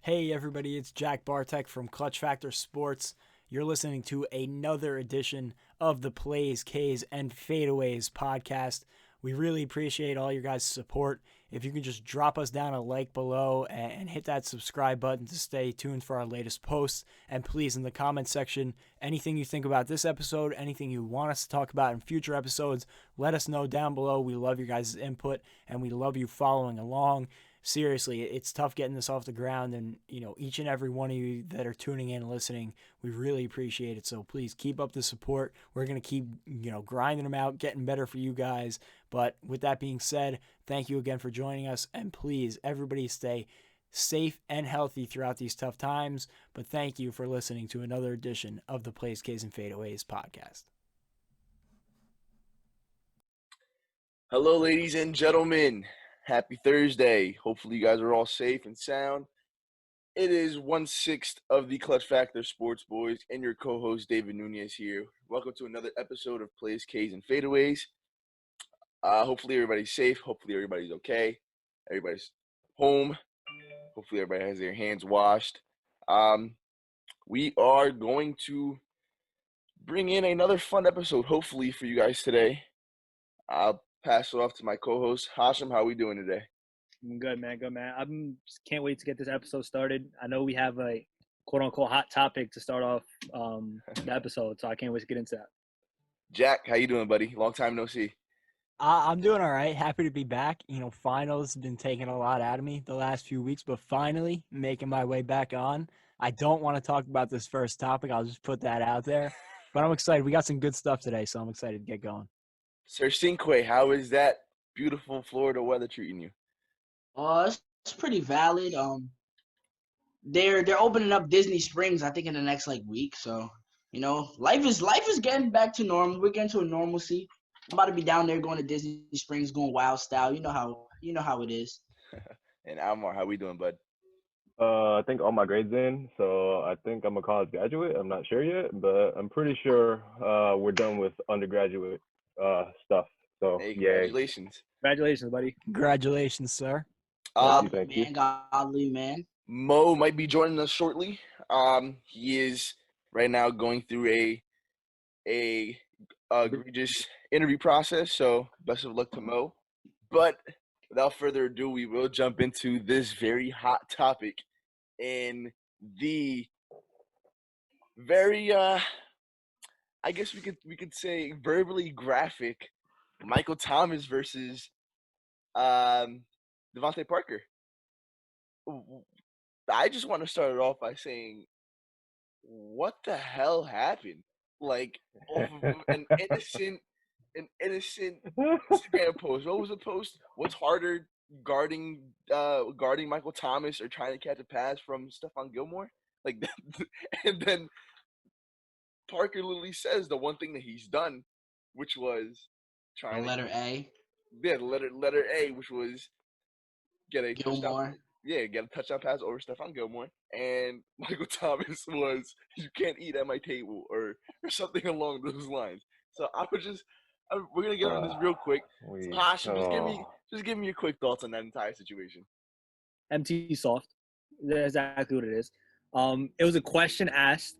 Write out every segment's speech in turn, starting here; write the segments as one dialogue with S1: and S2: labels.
S1: Hey everybody, it's Jack Barteck from Clutch Factor Sports. You're listening to another edition of the Plays, K's, and Fadeaways podcast. We really appreciate all your guys' support. If you can just drop us down a like below and hit that subscribe button to stay tuned for our latest posts. And please, in the comment section, anything you think about this episode, anything you want us to talk about in future episodes, let us know down below. We love your guys' input and we love you following along. Seriously, it's tough getting this off the ground, and each and every one of you that are tuning in and listening, we really appreciate it. So please keep up the support. We're going to keep grinding them out, getting better for you guys. But with that being said, thank you again for joining us, and please everybody stay safe and healthy throughout these tough times. But thank you for listening to another edition of the Plays, K's, and Fadeaways podcast.
S2: Hello, ladies and gentlemen. Happy Thursday. Hopefully you guys are all safe and sound. It is 1/6 of the Clutch Factor Sports Boys and your co-host David Nunez here. Welcome to another episode of Plays, K's, and Fadeaways. Hopefully everybody's safe. Hopefully everybody's okay. Everybody's home. Hopefully everybody has their hands washed. We are going to bring in another fun episode, hopefully, for you guys today. I'll pass it off to my co-host, Hasham. How are we doing today?
S3: I'm good, man. Good, man. I can't wait to get this episode started. I know we have a quote-unquote hot topic to start off the episode, so I can't wait to get into that.
S2: Jack, how you doing, buddy? Long time no see.
S1: I'm doing all right. Happy to be back. Finals have been taking a lot out of me the last few weeks, but finally making my way back on. I don't want to talk about this first topic. I'll just put that out there. But I'm excited. We got some good stuff today, so I'm excited to get going.
S2: Sir Cinquay, how is that beautiful Florida weather treating you?
S4: It's pretty valid. They're opening up Disney Springs, I think, in the next week. So, life is getting back to normal. We're getting to a normalcy. I'm about to be down there going to Disney Springs, going wild style. You know how it is.
S2: And Almar, how we doing, bud?
S5: I think all my grades in, so I think I'm a college graduate. I'm not sure yet, but I'm pretty sure we're done with undergraduate stuff. So
S2: hey,
S5: yay.
S2: Congratulations.
S3: Congratulations, buddy.
S1: Congratulations, sir.
S5: Thank you.
S4: Godly, man.
S2: Mo might be joining us shortly. He is right now going through a egregious interview process, so best of luck to Mo. But without further ado, we will jump into this very hot topic in the very I guess we could say verbally graphic Michael Thomas versus Devante Parker. I just want to start it off by saying, what the hell happened? Off of an innocent Instagram post. What was the post? What's harder, guarding Michael Thomas or trying to catch a pass from Stephon Gilmore? And then Parker literally says the one thing that he's done, which was trying
S4: letter A.
S2: Yeah, letter A, which was get a
S4: Gilmore.
S2: Get a touchdown pass over Stephon Gilmore. And Michael Thomas was, you can't eat at my table or something along those lines. So we're gonna get on this real quick. Hashim, just give me your quick thoughts on that entire situation.
S3: MT soft. That's exactly what it is. It was a question asked.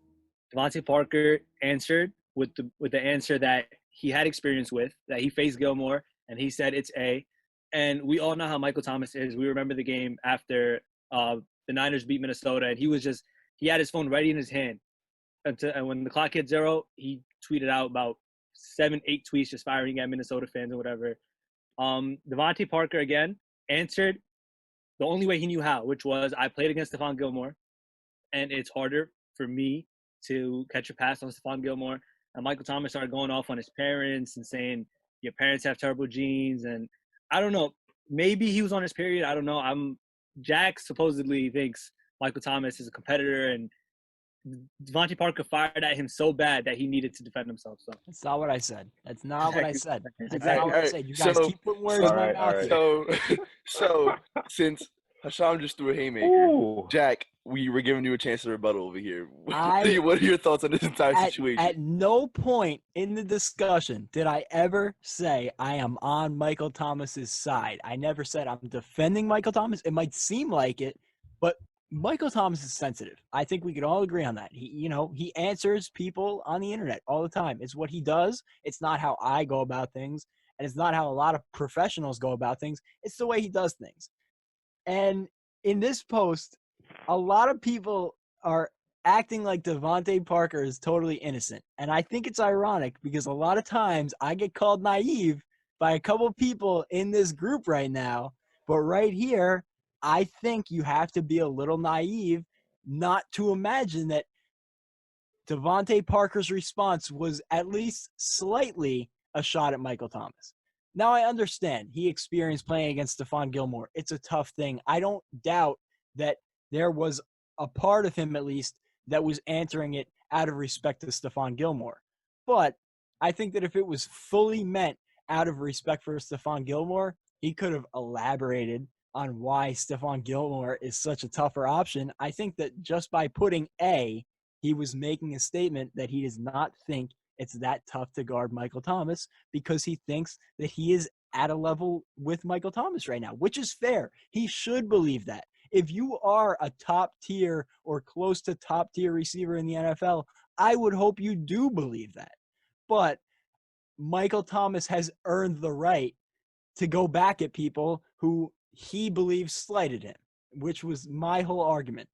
S3: Devante Parker answered with the answer that he had experience with, that he faced Gilmore, and he said it's A. And we all know how Michael Thomas is. We remember the game after the Niners beat Minnesota, and he had his phone ready in his hand. And when the clock hit 0, he tweeted out about 7-8 tweets just firing at Minnesota fans or whatever. Devante Parker, again, answered the only way he knew how, which was, I played against Stephon Gilmore, and it's harder for me to catch a pass on Stephon Gilmore. And Michael Thomas started going off on his parents and saying, your parents have terrible genes. And I don't know, maybe he was on his period. I don't know. Jack supposedly thinks Michael Thomas is a competitor, and Devante Parker fired at him so bad that he needed to defend himself. So
S1: that's not what I said. That's not what I said. That's
S3: not
S1: what I said. You guys keep putting words in my mouth.
S2: So since Hasham just threw a haymaker, Jack, we were giving you a chance to rebuttal over here. What are your thoughts on this entire situation?
S1: At no point in the discussion did I ever say I am on Michael Thomas's side. I never said I'm defending Michael Thomas. It might seem like it, but Michael Thomas is sensitive. I think we could all agree on that. He answers people on the internet all the time. It's what he does. It's not how I go about things, and it's not how a lot of professionals go about things. It's the way he does things. And in this post, a lot of people are acting like Devante Parker is totally innocent. And I think it's ironic because a lot of times I get called naive by a couple of people in this group right now. But right here, I think you have to be a little naive not to imagine that Devante Parker's response was at least slightly a shot at Michael Thomas. Now, I understand he experienced playing against Stephon Gilmore. It's a tough thing. I don't doubt that there was a part of him, at least, that was answering it out of respect to Stephon Gilmore. But I think that if it was fully meant out of respect for Stephon Gilmore, he could have elaborated on why Stephon Gilmore is such a tougher option. I think that just by putting A, he was making a statement that he does not think it's that tough to guard Michael Thomas because he thinks that he is at a level with Michael Thomas right now, which is fair. He should believe that. If you are a top tier or close to top tier receiver in the NFL, I would hope you do believe that. But Michael Thomas has earned the right to go back at people who he believes slighted him, which was my whole argument.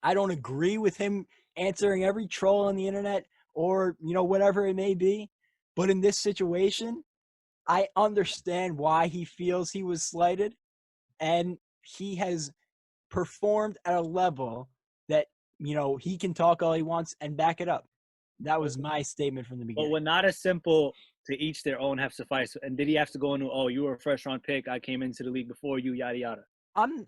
S1: I don't agree with him answering every troll on the internet or, whatever it may be. But in this situation, I understand why he feels he was slighted. And he has performed at a level that, he can talk all he wants and back it up. That was my statement from the beginning.
S3: But when not as simple to each their own have sufficed. And did he have to go into, oh, you were a first round pick, I came into the league before you, yada yada?
S1: I'm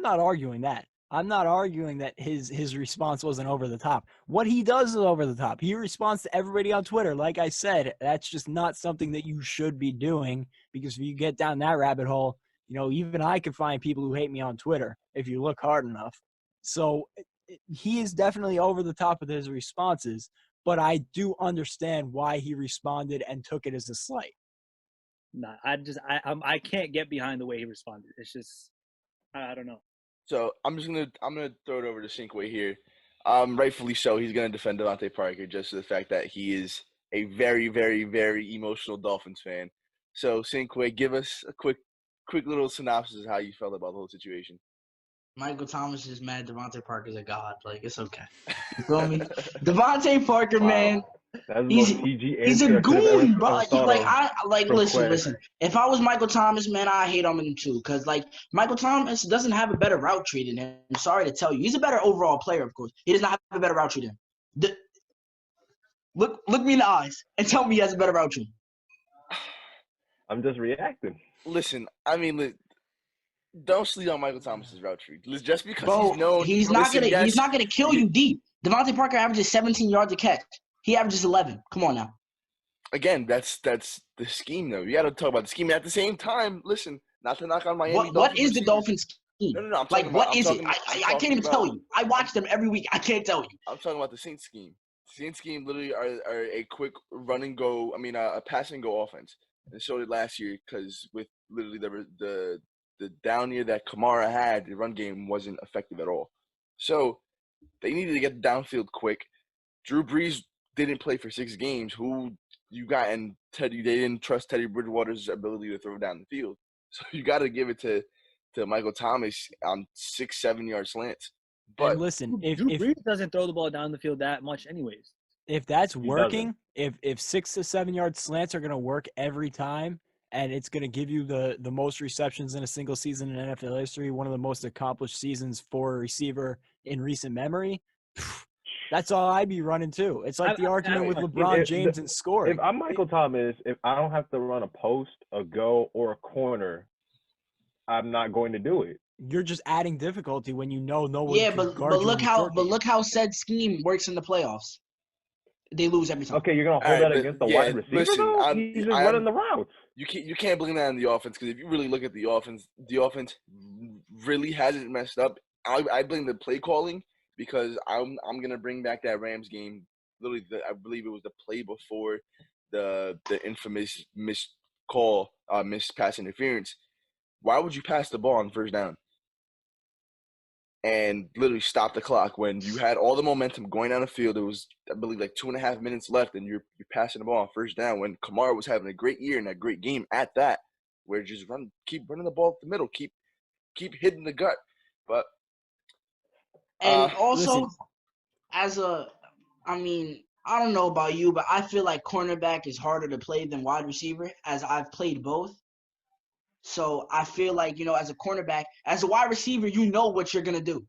S1: not arguing that. I'm not arguing that his response wasn't over the top. What he does is over the top. He responds to everybody on Twitter. Like I said, that's just not something that you should be doing because if you get down that rabbit hole, even I could find people who hate me on Twitter if you look hard enough. So he is definitely over the top with his responses, but I do understand why he responded and took it as a slight.
S3: Nah, I can't get behind the way he responded. It's just I don't know.
S2: So I'm gonna throw it over to Cinquay here. Rightfully so, he's gonna defend Devante Parker just for the fact that he is a very, very, very emotional Dolphins fan. So Cinquay, give us a quick little synopsis of how you felt about the whole situation.
S4: Michael Thomas is mad. Devante Parker's a god. Like, it's okay. You feel me? Devante Parker,
S5: Wow.
S4: man.
S5: That's the
S4: He's
S5: most PG
S4: he's
S5: answer
S4: a
S5: I could have
S4: goon,
S5: ever
S4: bro.
S5: thought of from Quay.
S4: Listen. If I was Michael Thomas, man, I hate on him too. Cause Michael Thomas doesn't have a better route tree than him. I'm sorry to tell you, he's a better overall player, of course. He does not have a better route tree than him. Look me in the eyes and tell me he has a better route tree.
S5: I'm just reacting.
S2: Listen, I mean, don't sleep on Michael Thomas's route tree. Just because
S4: Bro,
S2: he's known,
S4: he's not gonna kill you deep. Devante Parker averages 17 yards a catch. He averages 11. Come on now.
S2: Again, that's the scheme, though. You got to talk about the scheme. At the same time, listen, not to knock on Miami.
S4: What is the Dolphins scheme?
S2: No. I'm
S4: like,
S2: talking
S4: what
S2: about,
S4: is
S2: I'm
S4: it?
S2: talking,
S4: I can't even tell you. I watch them every week. I can't tell you.
S2: I'm talking about the Saints scheme. The Saints scheme literally are a quick run and go. I mean, a pass and go offense. And so did last year because with literally the down year that Kamara had, the run game wasn't effective at all. So they needed to get downfield quick. Drew Brees didn't play for 6 games. Who you got? And they didn't trust Teddy Bridgewater's ability to throw down the field. So you got to give it to Michael Thomas on 6-7 yard slants. But
S1: and listen,
S3: Drew Brees doesn't throw the ball down the field that much, anyways.
S1: If that's working, if 6 to 7 yard slants are going to work every time, and it's going to give you the most receptions in a single season in NFL history, one of the most accomplished seasons for a receiver in recent memory, that's all I'd be running too. It's like the argument with LeBron James and scoring.
S5: If I'm Michael Thomas, if I don't have to run a post, a go, or a corner, I'm not going to do it.
S1: You're just adding difficulty when you know no one.
S4: Yeah, but look how said scheme works in the playoffs. They lose every time.
S5: Okay, you're gonna hold that against the wide receiver. Listen, he's just running the routes.
S2: You can't blame that on the offense because if you really look at the offense really hasn't messed up. I blame the play calling because I'm gonna bring back that Rams game. Literally, I believe it was the play before the infamous missed pass interference. Why would you pass the ball on first down? and literally stopped the clock when you had all the momentum going down the field. There was, I believe, like 2.5 minutes left, and you're passing the ball on first down when Kamara was having a great year and a great game at that, where just keep running the ball up the middle, keep hitting the gut. But
S4: And also,
S1: listen.
S4: I don't know about you, but I feel like cornerback is harder to play than wide receiver, as I've played both. So I feel like, as a cornerback, as a wide receiver, you know what you're going to do.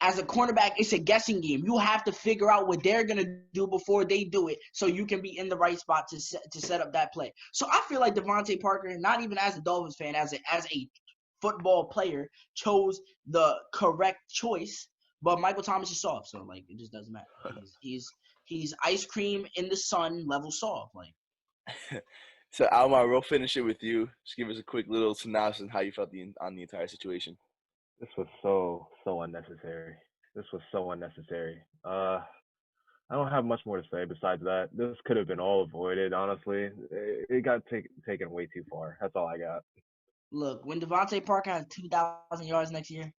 S4: As a cornerback, it's a guessing game. You have to figure out what they're going to do before they do it so you can be in the right spot to set up that play. So I feel like Devante Parker, not even as a Dolphins fan, as a football player, chose the correct choice. But Michael Thomas is soft, so, like, it just doesn't matter. He's ice cream in the sun level soft. Like.
S2: So, Almar, we'll finish it with you. Just give us a quick little synopsis on how you felt on the entire situation.
S5: This was so unnecessary. I don't have much more to say besides that. This could have been all avoided, honestly. It got taken way too far. That's all I got.
S4: Look, when Devante Parker has 2,000 yards next year,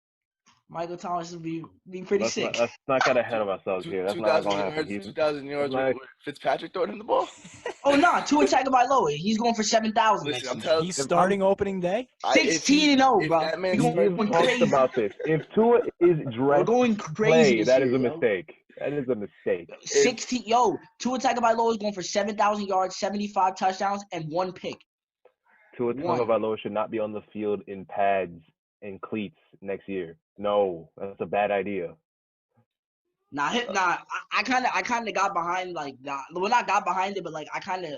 S4: Michael Thomas will be pretty sick.
S5: Let's not get ahead of ourselves here. That's not going to happen.
S2: 2,000 yards with Fitzpatrick throwing him the ball?
S4: Oh, no. Tua Tagovailoa. He's going for 7,000 next year.
S1: He's starting opening day?
S4: 16-0, bro.
S2: That man
S5: We've talked about this. If Tua is dressed
S4: going crazy
S5: that is a mistake. That is a mistake.
S4: 16. Tua Tagovailoa is going for 7,000 yards, 75 touchdowns, and 1 pick.
S5: Tua Tagovailoa should not be on the field in pads and cleats next year. No, that's a bad idea.
S4: I kind of got behind, like, not got behind it, but, like, I kind of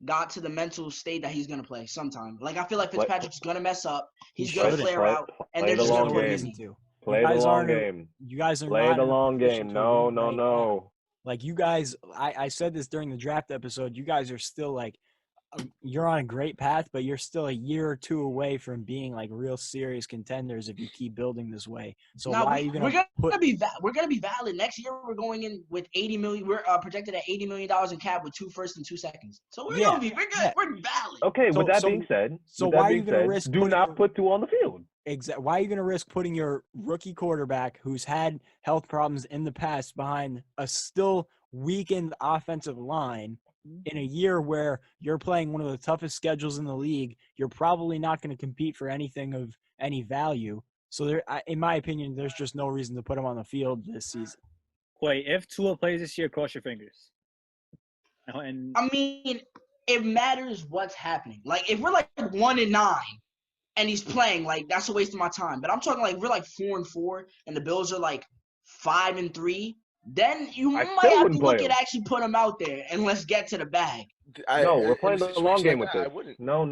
S4: got to the mental state that he's gonna play sometime. Like, I feel like Fitzpatrick's gonna mess up. He's gonna flare out, and they're just gonna win.
S5: Play the long game.
S1: You guys are
S5: play the long game. No.
S1: Like, you guys, I said this during the draft episode. You guys are still, like, you're on a great path, but you're still a year or two away from being, like, real serious contenders if you keep building this way. So why are you gonna? We're
S4: gonna be valid next year. We're going in with $80 million. We're projected at $80 million in cap with 2 firsts and 2 seconds. So we're gonna be. We're good. Yeah. We're valid.
S5: Okay. With that being said,
S1: why are you gonna risk?
S5: Do not put Tua on the field.
S1: Exactly. Why are you going to risk putting your rookie quarterback, who's had health problems in the past, behind a still weakened offensive line in a year where you're playing one of the toughest schedules in the league? You're probably not going to compete for anything of any value. So, in my opinion, there's just no reason to put him on the field this season.
S3: Wait, if Tua plays this year, cross your fingers. And
S4: I mean, it matters what's happening. Like, if we're like 1-9. And he's playing, like, that's a waste of my time. But I'm talking, like, we're like 4-4, and the Bills are like 5-3. Then you might have to look at actually put him out there and let's get to the bag.
S5: We're playing the long game with this. No.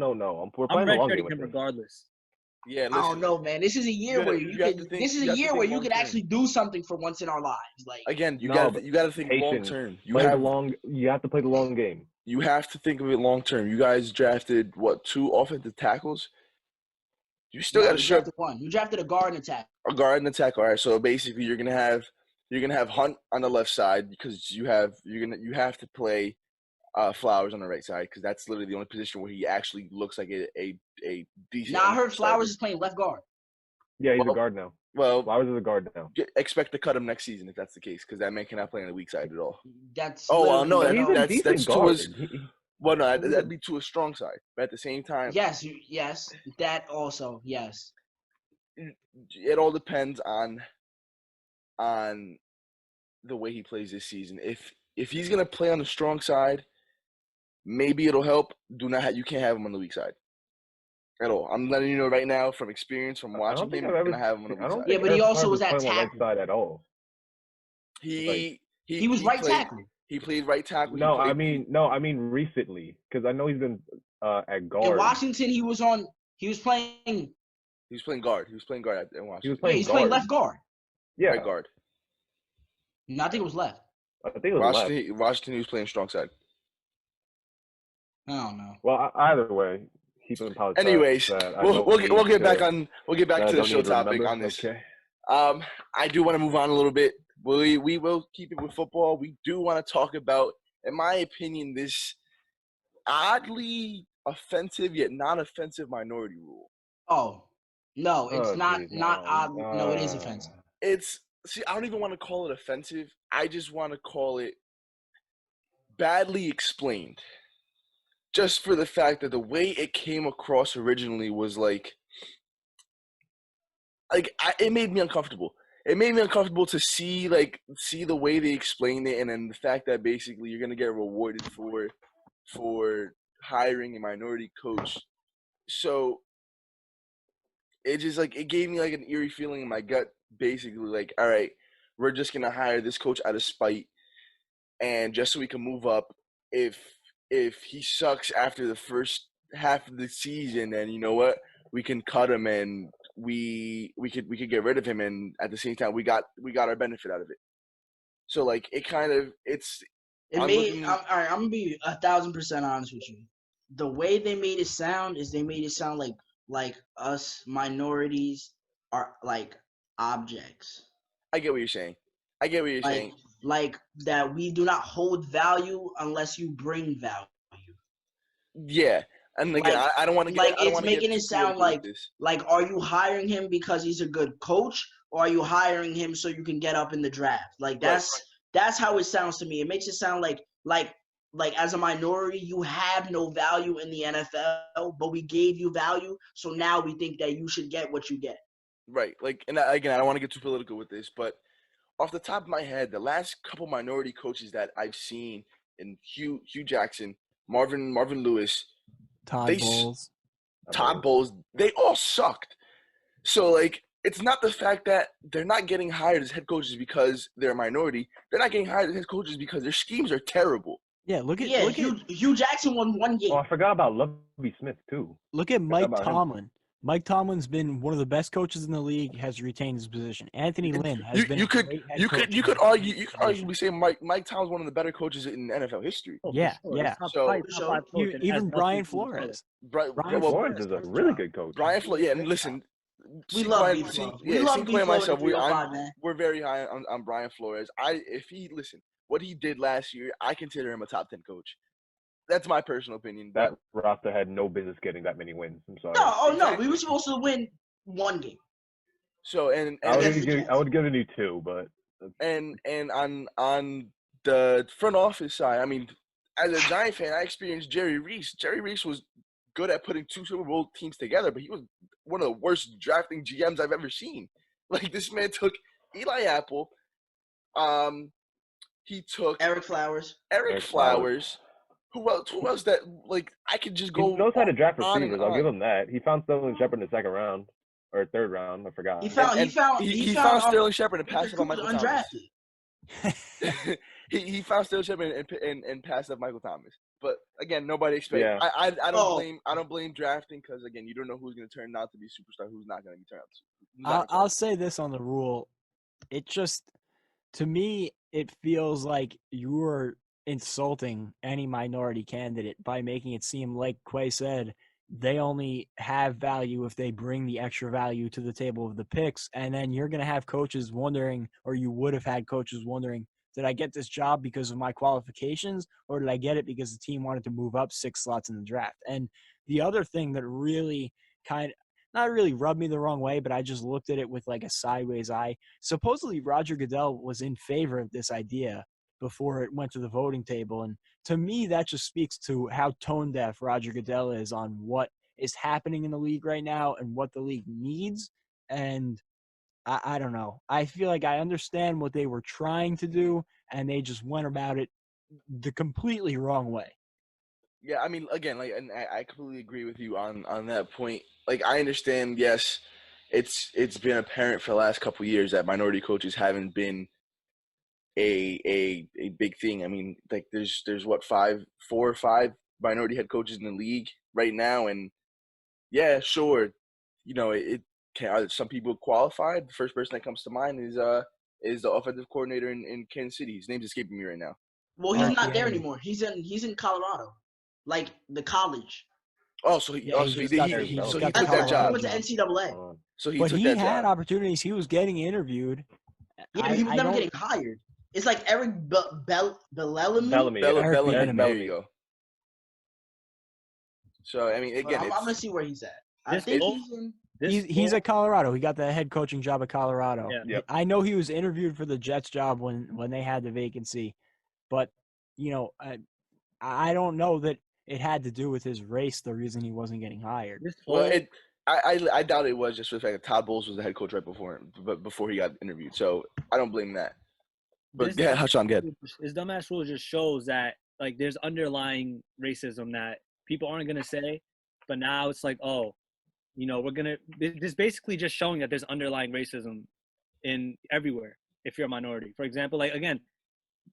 S5: We're playing the long game with this.
S3: Regardless.
S2: Yeah,
S4: listen, I don't know, man. This is a year where you could actually do something for once in our lives. Like,
S2: again, you got to think long term. You
S5: have to play the long game.
S2: You have to think of it long term. You guys drafted 2 offensive tackles? You still got to show
S4: one. You drafted a guard and attack.
S2: A guard and attack. All right. So basically, you're gonna have Hunt on the left side because you have to play Flowers on the right side because that's literally the only position where he actually looks like a decent.
S4: Now I heard Flowers is playing left guard.
S5: Yeah, he's a guard now.
S2: Well,
S5: Flowers is a guard now.
S2: Expect to cut him next season if that's the case because that man cannot play on the weak side at all.
S4: That's
S2: that's well, no, that'd be to a strong side. But at the same time,
S4: yes, that also, yes.
S2: It all depends on the way he plays this season. If he's gonna play on the strong side, maybe it'll help. You can't have him on the weak side at all. I'm letting you know right now from experience, from watching him. You're gonna have him on the weak side.
S4: Yeah, but he also was at tackle
S5: side at all.
S4: He was right tackle.
S2: He played right tackle.
S5: No, I mean recently, because I know he's been at guard.
S4: In Washington, he was playing.
S2: He was playing guard. He was playing guard in Washington.
S4: He's playing left guard.
S5: Yeah,
S2: right guard.
S4: No, I think it was left.
S5: I think it was left.
S2: Washington, he was playing strong side.
S4: I don't know.
S5: Well, either way, he's been politics.
S2: Anyways, we'll get back to the show topic on this.
S5: Okay.
S2: I do want to move on a little bit. We will keep it with football. We do want to talk about, in my opinion, this oddly offensive yet non-offensive minority rule.
S4: Oh, no, it's not odd. No, it is offensive.
S2: See, I don't even want to call it offensive. I just want to call it badly explained. Just for the fact that the way it came across originally was it made me uncomfortable. It made me uncomfortable to see the way they explained it, and then the fact that basically you're gonna get rewarded for hiring a minority coach. So it just it gave me an eerie feeling in my gut, basically all right, we're just gonna hire this coach out of spite, and just so we can move up. If he sucks after the first half of the season, then you know what, we can cut him and we could get rid of him, and at the same time we got our benefit out of it. So it kind of
S4: All right, I'm gonna be 1,000% honest with you. The way they made it sound is they made it sound like us minorities are like objects.
S2: I get what you're saying.
S4: Like that we do not hold value unless you bring value.
S2: Yeah. And again, I don't want to get.
S4: It's making it sound like are you hiring him because he's a good coach, or are you hiring him so you can get up in the draft? That's how it sounds to me. It makes it sound like as a minority you have no value in the NFL, but we gave you value, so now we think that you should get what you get.
S2: Right. And again, I don't want to get too political with this, but off the top of my head, the last couple minority coaches that I've seen in Hugh Jackson, Marvin Lewis,
S1: Todd
S2: Bowles, they all sucked. So it's not the fact that they're not getting hired as head coaches because they're a minority. They're not getting hired as head coaches because their schemes are terrible.
S1: Yeah, look at
S4: Hugh Jackson won one game.
S5: Oh, I forgot about Lovie Smith too.
S1: Look at Mike Tomlin. Mike Tomlin's been one of the best coaches in the league. Has retained his position. Anthony Lynn has been. You could
S2: arguably say Mike Tomlin's one of the better coaches in NFL history.
S1: Oh, yeah, sure. Yeah. Even Brian Flores.
S5: Brian Flores is a really good coach.
S2: Brian Flores. Yeah, and listen,
S4: we love Cinquay and myself.
S2: We're very high on Brian Flores. What he did last year, I consider him a top 10 coach. That's my personal opinion.
S5: That roster had no business getting that many wins. I'm sorry.
S4: No, we were supposed to win one game.
S2: So and
S5: I would give you 2, but
S2: and on the front office side, I mean, as a Giant fan, I experienced Jerry Reese. Jerry Reese was good at putting 2 Super Bowl teams together, but he was one of the worst drafting GMs I've ever seen. This man took Eli Apple. He took
S4: Eric Flowers. Who
S2: else that I could just go.
S5: He knows how to draft receivers. I'll give him that. He found Sterling Shepard in the second round or third round. I forgot.
S2: He found Sterling Shepard and passed it on Michael Thomas. he found Sterling Shepard and passed up Michael Thomas. But again, nobody expected. Yeah. I don't blame drafting because again, you don't know who's going to turn out to be a superstar, who's not going to be turned out.
S1: I'll say this on the rule. It just, to me, it feels like you are insulting any minority candidate by making it seem like Quay said they only have value if they bring the extra value to the table of the picks, and then you're going to have coaches wondering, or you would have had coaches wondering, did I get this job because of my qualifications, or did I get it because the team wanted to move up 6 slots in the draft? And the other thing that really not really rubbed me the wrong way, but I just looked at it with a sideways eye. Supposedly Roger Goodell was in favor of this idea before it went to the voting table. And to me, that just speaks to how tone deaf Roger Goodell is on what is happening in the league right now and what the league needs. And I don't know. I feel like I understand what they were trying to do, and they just went about it the completely wrong way.
S2: Yeah, I mean, again, and I completely agree with you on that point. I understand, yes, it's been apparent for the last couple of years that minority coaches haven't been a big thing. I mean, there's 4 or 5 minority head coaches in the league right now, and yeah, sure, are some people qualified. The first person that comes to mind is the offensive coordinator in Kansas City. His name's escaping me right now.
S4: Well, he's not there anymore. He's in Colorado, the college.
S2: Oh, so he took that job.
S4: He went to NCAA.
S1: But he had opportunities. He was getting interviewed.
S4: Yeah, but he was never getting hired. It's like Eric Bellamy.
S2: Bellamy. There you go. So I mean, again,
S4: I'm gonna see where he's at. I think he's in.
S1: He's at Colorado. He got the head coaching job at Colorado.
S3: Yeah.
S5: Yep.
S1: I know he was interviewed for the Jets job when they had the vacancy, but I don't know that it had to do with his race. The reason he wasn't getting hired.
S2: Well, I doubt it was just for the fact that Todd Bowles was the head coach right before him, but before he got interviewed. So I don't blame that. But yeah, Hasham, get.
S3: His dumbass rule just shows that like there's underlying racism that people aren't gonna say, but now it's like, oh, we're gonna. This basically just showing that there's underlying racism in everywhere if you're a minority. For example, like again,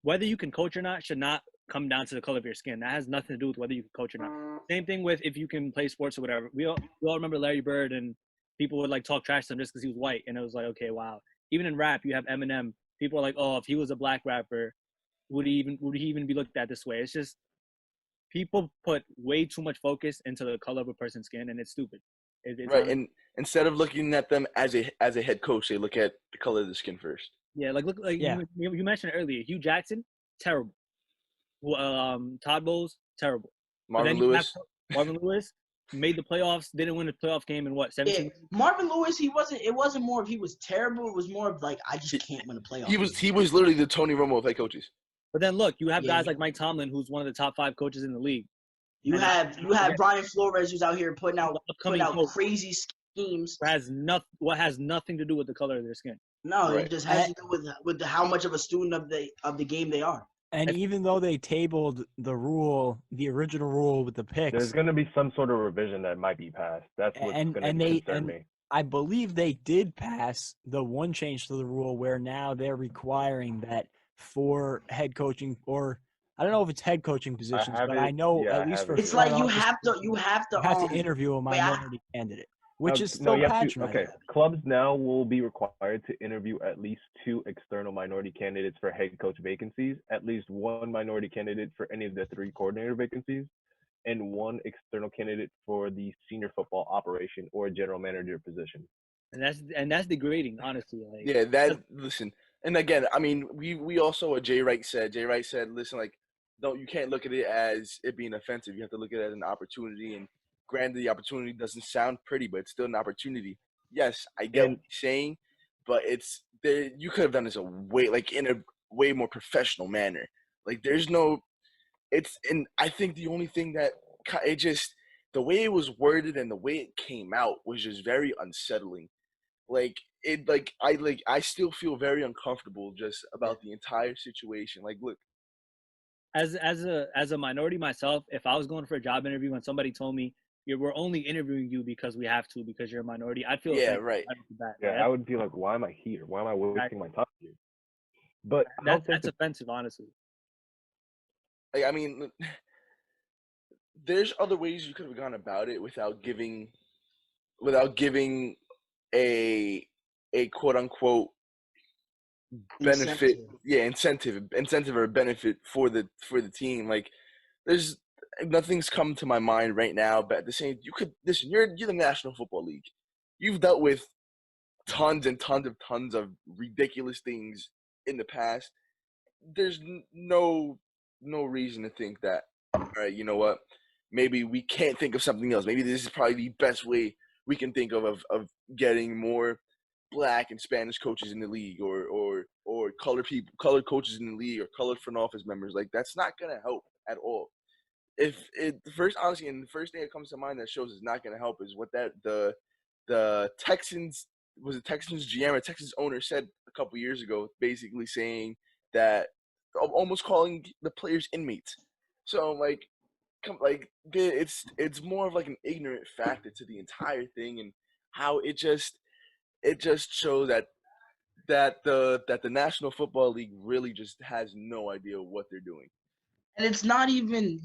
S3: whether you can coach or not should not come down to the color of your skin. That has nothing to do with whether you can coach or not. Same thing with if you can play sports or whatever. We all remember Larry Bird, and people would like talk trash to him just because he was white, and it was like, okay, wow. Even in rap, you have Eminem. People are like, oh, if he was a black rapper, would he even be looked at this way? It's just people put way too much focus into the color of a person's skin, and it's stupid. It's
S2: Right, and instead of looking at them as a head coach, they look at the color of the skin first.
S3: Yeah, like look, like
S1: Yeah.
S3: you mentioned earlier, Hugh Jackson, terrible. Todd Bowles, terrible.
S2: Marvin Lewis.
S3: Marvin Lewis made the playoffs, didn't win a playoff game in what, 17?
S4: Yeah, Marvin Lewis, it wasn't more of he was terrible. It was more of like, I just can't win a playoff.
S2: He was literally the Tony Romo of head coaches.
S3: But then look, you have
S4: Yeah.
S3: guys like Mike Tomlin, who's one of the top 5 coaches in the league.
S4: You have Brian Flores, who's out here putting out
S3: coach.
S4: crazy schemes.
S3: What has nothing to do with the color of their skin.
S4: No,
S2: Right.
S4: it just has to do with how much of a student of the game they are.
S1: And even though they tabled the original rule with the picks,
S5: There's going to be some sort of revision that might be passed. That's what's going to concern me.
S1: I believe they did pass the one change to the rule where now they're requiring that for head coaching, or I don't know if it's head coaching positions, but I know at least for
S4: it's
S1: front
S4: like you
S1: office,
S4: have to
S1: interview a minority candidate, which is
S5: no,
S1: still
S5: you have
S1: patronizing.
S5: okay, clubs now will be required to interview at least 2 external minority candidates for head coach vacancies, at least 1 minority candidate for any of the 3 coordinator vacancies, and 1 external candidate for the senior football operation or general manager position.
S3: And that's degrading, honestly. Like,
S2: Yeah, listen. And again, I mean, we also what Jay Wright said, listen, like, you can't look at it as it being offensive. You have to look at it as an opportunity. And granted, the opportunity doesn't sound pretty, but it's still an opportunity. Yes, I get what you're saying, but you could have done this in a way more professional manner. Like, and I think the only thing that the way it was worded and the way it came out was just very unsettling. I still feel very uncomfortable just about the entire situation. Like, look,
S3: as a minority myself, if I was going for a job interview and somebody told me we're only interviewing you because we have to because you're a minority, I'd feel
S2: right.
S3: right off the bat.
S5: Yeah, I would be like, why am I here? Why am I wasting my time here? But
S3: that's offensive, honestly.
S2: Like, I mean, there's other ways you could have gone about it without giving a quote unquote benefit, incentive or benefit for the team. Like, there's nothing's come to my mind right now, but at the same, you're the National Football League. You've dealt with tons and tons of ridiculous things in the past. There's no reason to think that, all right, you know what, maybe we can't think of something else. Maybe this is probably the best way we can think of getting more Black and Spanish coaches in the league, or colored coaches in the league, or colored front office members. Like, that's not gonna help at all. The first thing that comes to mind that shows it's not gonna help is what the Texans GM or Texans owner said a couple years ago, basically saying that, almost calling the players inmates. So it's more of like an ignorant factor to the entire thing, and how it just shows that the National Football League really just has no idea what they're doing.
S4: And it's not even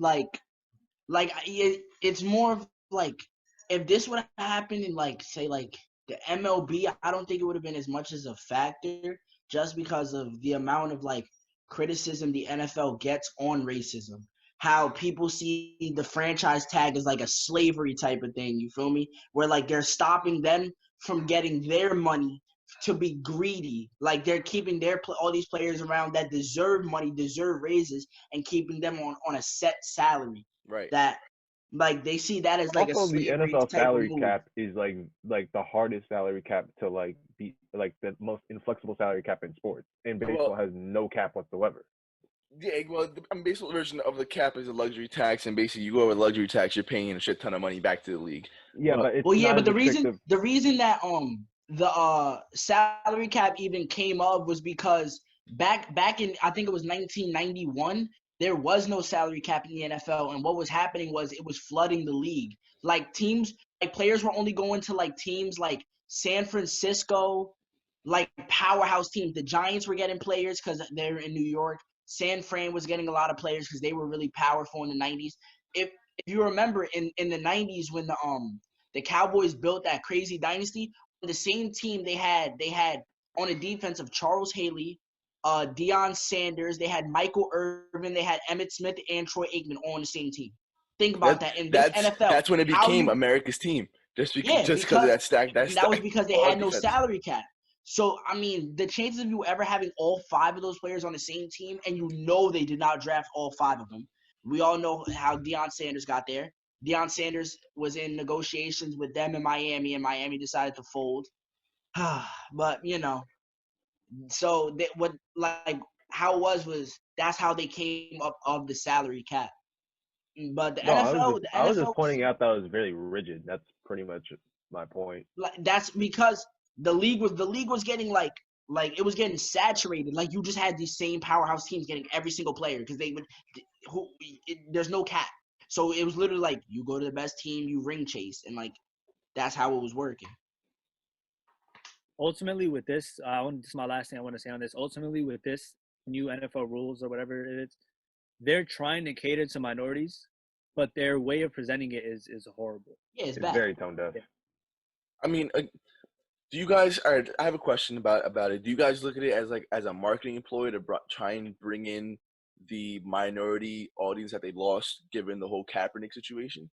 S4: it's more of like, if this would have happened in say the MLB, I don't think it would have been as much as a factor, just because of the amount of criticism the NFL gets on racism. How people see the franchise tag as like a slavery type of thing, you feel me? Where they're stopping them from getting their money to be greedy. Like, they're keeping all these players around that deserve money, deserve raises, and keeping them on a set salary.
S2: Right.
S4: That Like they see that as like a
S5: Also, the
S4: slavery
S5: NFL
S4: type of
S5: salary
S4: move.
S5: cap is like the hardest salary cap to like be like the most inflexible salary cap in sports, and baseball
S2: Well,
S5: has no cap whatsoever.
S2: yeah, well, the baseball version of the cap is a luxury tax, and basically you go over luxury tax, you're paying a shit ton of money back to the league.
S5: Yeah, but it's
S4: Well, yeah,
S5: not
S4: but
S5: as restrictive.
S4: the reason that the salary cap even came up was because back in, I think it was 1991, there was no salary cap in the NFL, and what was happening was it was flooding the league. Like teams, like players were only going to like teams like San Francisco, like powerhouse teams. The Giants were getting players because they're in New York. San Fran was getting a lot of players because they were really powerful in the 90s. If you remember in the 90s when the Cowboys built that crazy dynasty, on the same team they had on a defense of Charles Haley, Deion Sanders, they had Michael Irvin, they had Emmitt Smith and Troy Aikman all on the same team. Think about that. In this NFL,
S2: That's when it became America's team. Just because of that stack.
S4: That was because they had no
S2: defense.
S4: salary cap. So I mean, the chances of you ever having all 5 of those players on the same team, and you know they did not draft all 5 of them. We all know how Deion Sanders got there. Deion Sanders was in negotiations with them in Miami, and Miami decided to fold. But you know, so what like how it was that's how they came up of the salary cap. But the
S5: No,
S4: NFL,
S5: I was just pointing out that it was very rigid. That's pretty much my point.
S4: like that's because the league was getting like it was getting saturated. Like you just had these same powerhouse teams getting every single player because they would there's no cap. So it was literally like you go to the best team, you ring chase, and like that's how it was working.
S3: Ultimately, with this, this is my last thing I want to say on this. Ultimately, with this new NFL rules or whatever it is, they're trying to cater to minorities, but their way of presenting it is horrible.
S4: Yeah, it's
S5: It's
S4: bad.
S5: very tone deaf.
S3: Yeah.
S2: I mean, do you guys? All right, I have a question about it. Do you guys look at it as a marketing employee to try and bring in the minority audience that they lost, given the whole Kaepernick situation?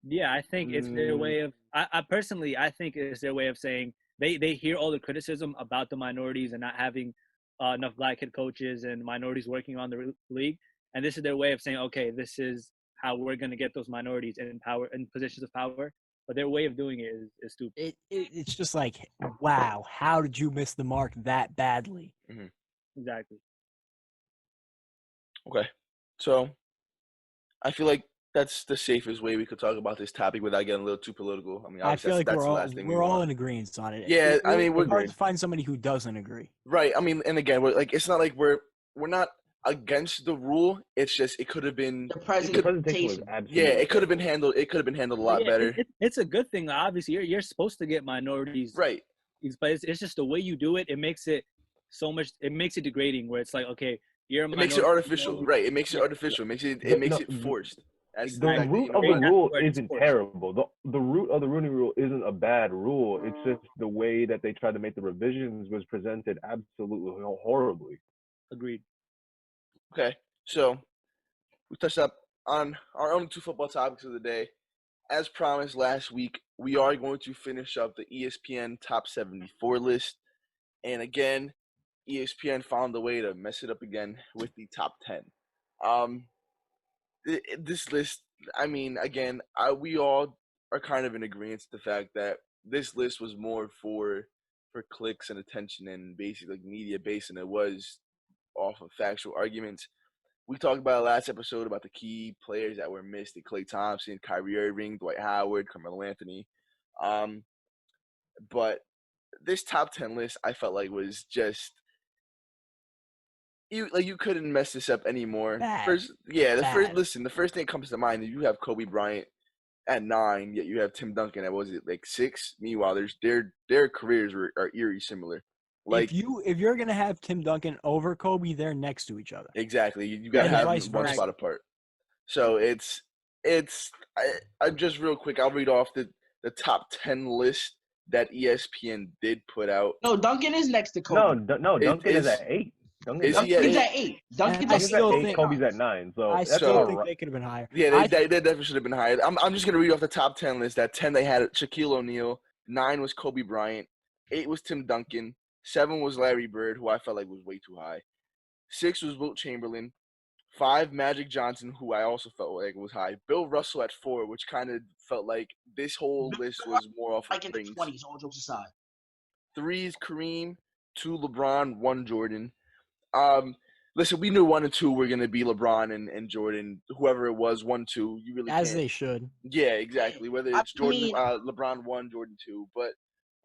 S3: Yeah, I think it's their way of. I personally, I think it's their way of saying they hear all the criticism about the minorities and not having enough black head coaches and minorities working on the league, and this is their way of saying, okay, this is how we're going to get those minorities in power in positions of power. But their way of doing it is stupid.
S1: It's just like, wow, how did you miss the mark that badly?
S2: Mm-hmm.
S3: Exactly.
S2: Okay, so I feel like that's the safest way we could talk about this topic without getting a little too political. I mean,
S1: I feel like
S2: that's the last thing
S1: we're all in agreement on it.
S2: Yeah, I mean,
S1: it's hard to find somebody who doesn't agree.
S2: Right. I mean, and again, it's not like we're not against the rule. It's just it could have been
S4: the presentation was
S5: absolutely
S2: it could have been handled. It could have been handled a lot better.
S3: It's a good thing. Obviously, you're supposed to get minorities,
S2: right?
S3: But it's just the way you do it. It makes it so much. It makes it degrading. Where it's like, okay, you're a minority.
S2: It makes it artificial, right? It makes it artificial. It makes it forced.
S5: The root of the rule isn't terrible. The root of the Rooney Rule isn't a bad rule. It's just the way that they tried to make the revisions was presented absolutely horribly.
S3: Agreed.
S2: Okay, so we touched up on our own 2 football topics of the day. As promised last week, we are going to finish up the ESPN Top 74 list. And again, ESPN found a way to mess it up again with the top 10. This list, I mean, again, we all are kind of in agreement to the fact that this list was more for clicks and attention and basically media based than it was off of factual arguments. We talked about last episode about the key players that were missed: Klay Thompson, Kyrie Irving, Dwight Howard, Carmelo Anthony. But this top 10 list, I felt like was just you couldn't mess this up anymore.
S1: Bad.
S2: The first thing that comes to mind is you have Kobe Bryant at 9, yet you have Tim Duncan at 6. Meanwhile, their careers are eerie similar. Like
S1: if you're gonna have Tim Duncan over Kobe, they're next to each other.
S2: Exactly, you got to have them one spot apart. So it's I just real quick, I'll read off the top 10 list that ESPN did put out.
S4: No, Duncan is next to Kobe.
S5: No, Duncan is at 8.
S4: Duncan's at 8. Duncan's
S5: at 8. Kobe's at 9. So
S1: I still think they could have been higher.
S2: Yeah, they definitely should have been higher. I'm just gonna read off the top 10 list. At 10 they had Shaquille O'Neal. 9 was Kobe Bryant. 8 was Tim Duncan. 7 was Larry Bird, who I felt like was way too high. 6 was Wilt Chamberlain. 5, Magic Johnson, who I also felt like was high. Bill Russell at 4, which kind of felt like this whole list was more off of
S4: Like in the
S2: rings.
S4: 20s, all jokes aside.
S2: 3 is Kareem, 2 LeBron, 1 Jordan. Listen, we knew 1 and 2 were gonna be LeBron and Jordan, whoever it was, 1, 2. You really
S1: As
S2: can't.
S1: they should.
S2: Yeah, exactly. Whether
S4: I
S2: it's Jordan,
S4: mean-
S2: LeBron 1, Jordan 2, but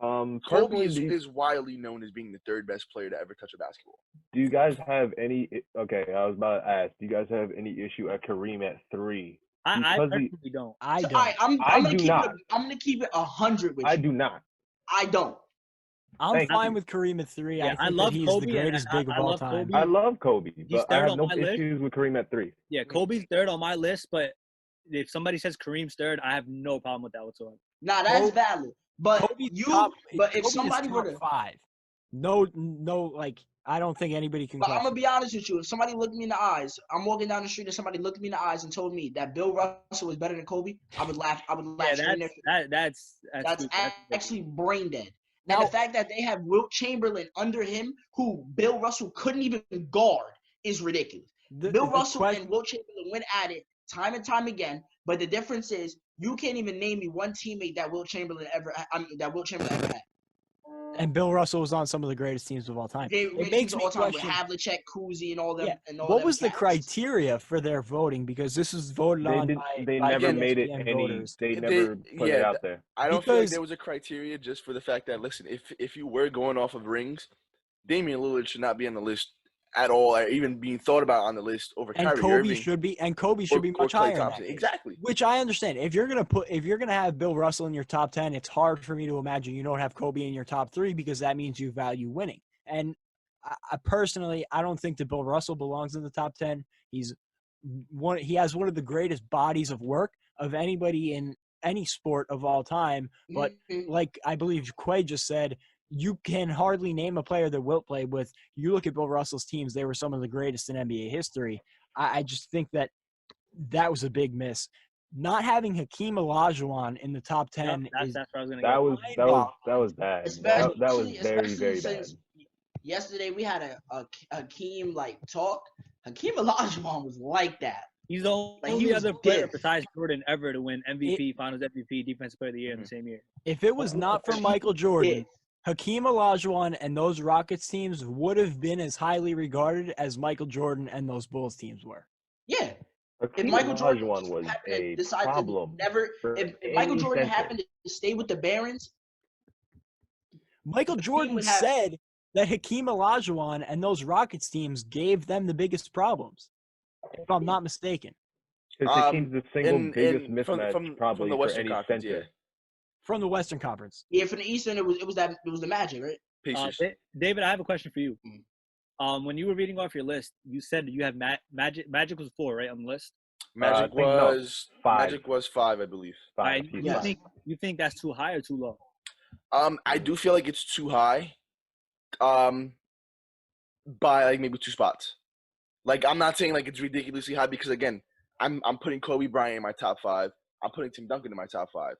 S2: Kobe
S5: Personally,
S2: is widely known as being the 3rd best player to ever touch a basketball.
S5: do you guys have any? Okay, I was about to ask. Do you guys have any issue at Kareem at 3?
S3: I
S5: Because
S3: personally don't.
S1: I
S4: So,
S1: don't.
S4: I'm
S5: do
S4: gonna keep
S5: not.
S4: it. I'm gonna keep it 100 with
S5: I
S4: you.
S5: do not.
S4: I don't.
S1: I'm
S5: Thank
S1: fine
S5: you.
S1: with Kareem at 3.
S3: Yeah,
S1: I think
S3: I
S1: that
S3: love
S1: he's
S3: Kobe,
S1: the
S3: and
S1: greatest big of
S3: I
S1: all
S3: love
S1: time.
S3: Kobe.
S5: I love Kobe, but I
S3: third
S5: have
S3: on
S5: no
S3: my list.
S5: issues with Kareem at 3.
S3: Yeah, Kobe's third on my list, but if somebody says Kareem's third, I have no problem with that whatsoever.
S4: Nah, that's
S1: Kobe-
S4: valid. But
S1: Kobe's
S4: you.
S1: top,
S4: But if
S1: Kobe is
S4: somebody
S1: top
S4: were to.
S1: 5. No, like I don't think anybody can
S4: But I'm
S1: question.
S4: gonna be honest with you. If somebody looked me in the eyes, I'm walking down the street and somebody looked me in the eyes and told me that Bill Russell was better than Kobe, I would laugh. I would laugh.
S3: Yeah, that's
S4: That's
S3: stupid.
S4: actually brain dead.
S1: Now-
S4: And the fact that they have Wilt Chamberlain under him, who Bill Russell couldn't even guard, is ridiculous. Bill Russell and Wilt Chamberlain went at it time and time again, but the difference is you can't even name me one teammate that Wilt Chamberlain ever had.
S1: And Bill Russell was on some of the greatest teams of all time.
S4: It
S1: makes
S4: makes
S1: me
S4: all time with
S1: question.
S4: Havlicek, Kuzi, and all them.
S1: Yeah.
S4: And all
S1: What
S4: them
S1: was the
S4: cats.
S1: criteria for their voting? Because this was voted on
S5: They
S1: by
S5: never
S1: the
S5: made it
S1: ESPN
S5: any.
S1: voters.
S5: They never put it out there.
S2: I don't feel like
S1: Because-
S2: there was a criteria just for the fact that, listen, if you were going off of rings, Damian Lillard should not be on the list at all, or even being thought about on the list over
S1: And
S2: Kyrie
S1: Kobe
S2: Irving
S1: should be
S2: or
S1: much
S2: Klay
S1: higher. in that
S2: Thompson.
S1: case.
S2: Exactly.
S1: Which I understand. If you're gonna have Bill Russell in your top 10, it's hard for me to imagine you don't have Kobe in your top 3 because that means you value winning. And I personally, I don't think that Bill Russell belongs in the top 10. He has one of the greatest bodies of work of anybody in any sport of all time. But like I believe Quay just said, you can hardly name a player that Wilt played with. You look at Bill Russell's teams; they were some of the greatest in NBA history. I just think that was a big miss. Not having Hakeem Olajuwon in the top 10 is
S3: that's where I was gonna
S5: That
S3: go.
S5: was bad.
S4: Especially,
S5: That was very
S4: especially
S5: very bad.
S4: since yesterday we had a Hakeem like talk. Hakeem Olajuwon was like that.
S3: He's the
S4: Like,
S3: only
S4: he was
S3: other player
S4: dead.
S3: besides Jordan ever to win MVP, Finals MVP, Defensive Player of the Year in the same year.
S1: if it was not for Michael Jordan, Hakeem Olajuwon and those Rockets teams would have been as highly regarded as Michael Jordan and those Bulls teams were.
S4: Yeah. If
S5: Hakeem
S4: Michael Jordan
S5: Olajuwon was
S4: happened to
S5: a
S4: decide
S5: problem.
S4: to never,
S5: for
S4: if Michael
S5: any
S4: Jordan
S5: center.
S4: happened to stay with the Barons,
S1: Michael Jordan
S4: would have-
S1: said that Hakeem Olajuwon and those Rockets teams gave them the biggest problems, if I'm not mistaken.
S5: Because Hakeem's the single biggest mismatch
S2: from
S5: probably
S2: the
S5: for
S2: Western
S5: any
S2: Conference,
S5: center.
S2: yeah.
S1: From the Western Conference.
S4: yeah, from the Eastern it was the Magic, right?
S2: Pacers.
S3: David, I have a question for you.
S4: Mm.
S3: When you were reading off your list, you said that you have Magic. Magic was 4, right, on the list.
S2: Magic
S5: I think no,
S2: was
S5: 5.
S2: Magic was 5, I believe.
S5: 5.
S3: Right?
S5: He's
S4: Yes.
S5: 5.
S3: You think that's too high or too low?
S2: I do feel like it's too high. By like maybe 2 spots. Like, I'm not saying like it's ridiculously high because again, I'm putting Kobe Bryant in my top 5. I'm putting Tim Duncan in my top 5.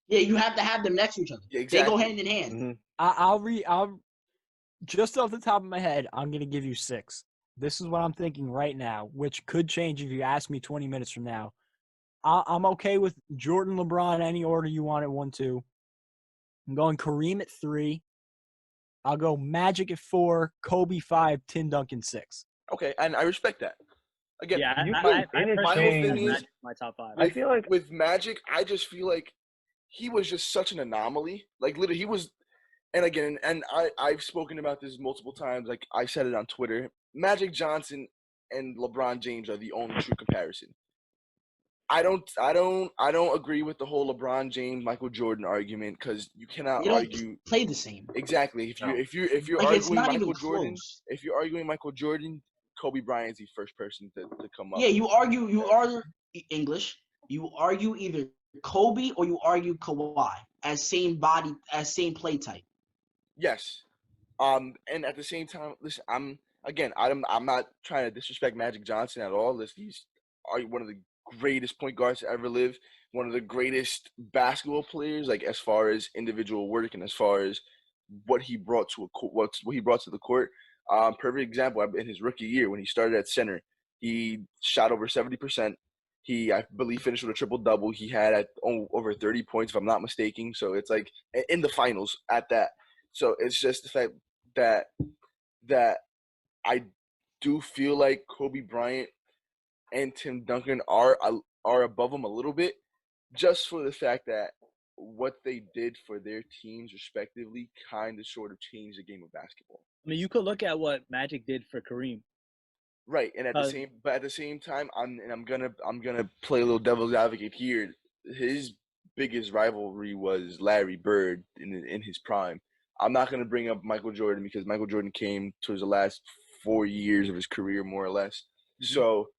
S4: Yeah, you have to have them next to each other.
S2: Yeah,
S4: They
S2: exactly.
S4: go hand in hand.
S5: Mhm.
S1: I'll just off the top of my head, I'm gonna give you 6. This is what I'm thinking right now, which could change if you ask me 20 minutes from now. I'm okay with Jordan, LeBron, any order you want at 1, 2. I'm going Kareem at 3. I'll go Magic at 4, Kobe 5, Tim Duncan 6.
S2: Okay, and I respect that. Again,
S3: Yeah,
S5: you
S3: I
S5: can
S3: personally
S2: my whole
S5: interchange-
S2: thing
S3: have
S2: is
S3: Magic in my top 5.
S5: I feel like
S2: with Magic, I just feel like he was just such an anomaly. Like literally, he was. And again, and I've spoken about this multiple times. Like I said it on Twitter. Magic Johnson and LeBron James are the only true comparison. I don't agree with the whole LeBron James Michael Jordan argument because you cannot
S4: You don't
S2: argue
S4: play the same.
S2: exactly. If you're
S4: Like, it's
S2: arguing
S4: not
S2: Michael
S4: even
S2: Jordan,
S4: close.
S2: if you're arguing Michael Jordan, Kobe Bryant's the first person to come up.
S4: Yeah, you argue English. You argue either Kobe or you argue Kawhi as same body, as same play type.
S2: Yes. And at the same time, listen, I'm not trying to disrespect Magic Johnson at all. Listen, he's one of the greatest point guards to ever live, one of the greatest basketball players, like as far as individual work and as far as what he brought to what he brought to the court. Perfect example in his rookie year when he started at center. He shot over 70%. He, I believe, finished with a triple-double. He had over 30 points, if I'm not mistaken. So it's like in the finals at that. So it's just the fact that I do feel like Kobe Bryant and Tim Duncan are above him a little bit, just for the fact that what they did for their teams respectively kind of sort of changed the game of basketball.
S3: I mean, you could look at what Magic did for Kareem.
S2: Right, and at the same time, I'm gonna play a little devil's advocate here. His biggest rivalry was Larry Bird in his prime. I'm not gonna bring up Michael Jordan because Michael Jordan came towards the last 4 years of his career, more or less. Mm-hmm. So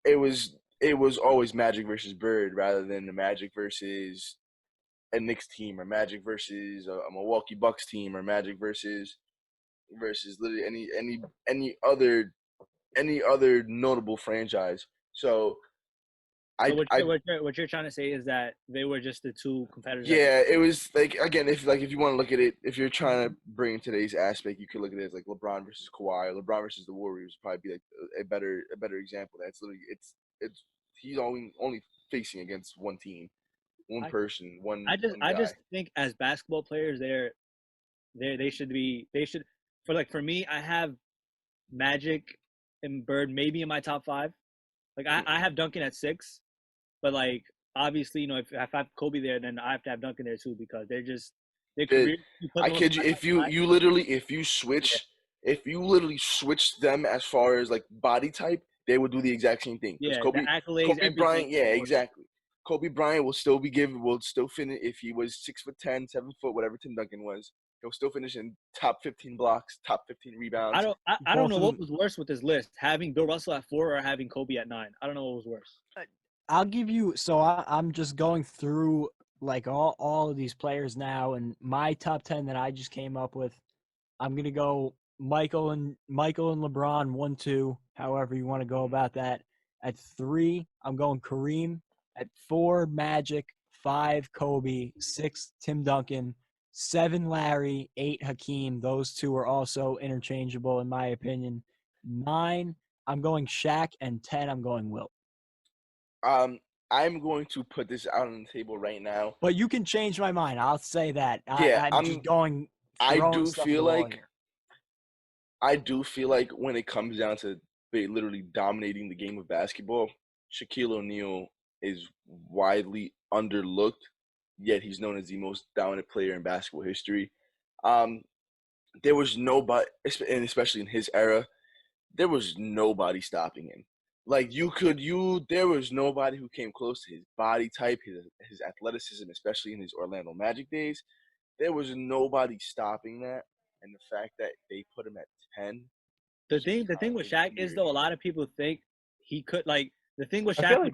S2: it was always Magic versus Bird rather than the Magic versus a Knicks team or Magic versus a Milwaukee Bucks team or Magic versus literally any other notable franchise. So
S3: what you're trying to say is that they were just the two competitors.
S2: Yeah, it was like, again, if you want to look at it, if you're trying to bring in today's aspect, you could look at it as like LeBron versus Kawhi, or LeBron versus the Warriors would probably be like a better example. That's literally it's he's only facing against one team, one person, one.
S3: I just think as basketball players, they should for me, I have Magic and Bird maybe in my top 5. Like I have Duncan at 6, but like obviously, you know, if I have Kobe there, then I have to have Duncan there too because they're just their career.
S2: I kid you, if you literally switch them as far as like body type, they would do the exact same thing.
S3: Yeah,
S2: Kobe Bryant, yeah, exactly. Kobe Bryant will still finish if he was 6'10", 7 foot, whatever Tim Duncan was. He'll still finish in top 15 blocks, top 15 rebounds.
S3: I don't know what was worse with this list: having Bill Russell at 4 or having Kobe at 9. I don't know what was worse.
S1: I'll give you. So I'm just going through like all of these players now, and my top 10 that I just came up with. I'm gonna go Michael and LeBron 1, 2. However you want to go about that. At 3, I'm going Kareem. At 4, Magic. 5, Kobe. 6, Tim Duncan. 7, Larry. 8, Hakeem. Those two are also interchangeable in my opinion. 9, I'm going Shaq, and 10, I'm going Wilt.
S2: I'm going to put this out on the table right now.
S1: But you can change my mind. I'll say that.
S2: Yeah,
S1: I'm just going.
S2: I do feel like when it comes down to literally dominating the game of basketball, Shaquille O'Neal is widely underlooked, yet he's known as the most dominant player in basketball history. There was nobody, and especially in his era, there was nobody stopping him. Like there was nobody who came close to his body type, his athleticism, especially in his Orlando Magic days. There was nobody stopping that, and the fact that they put him at 10.
S3: The thing with Shaq is, though, a lot of people think he could, like, the thing with Shaq,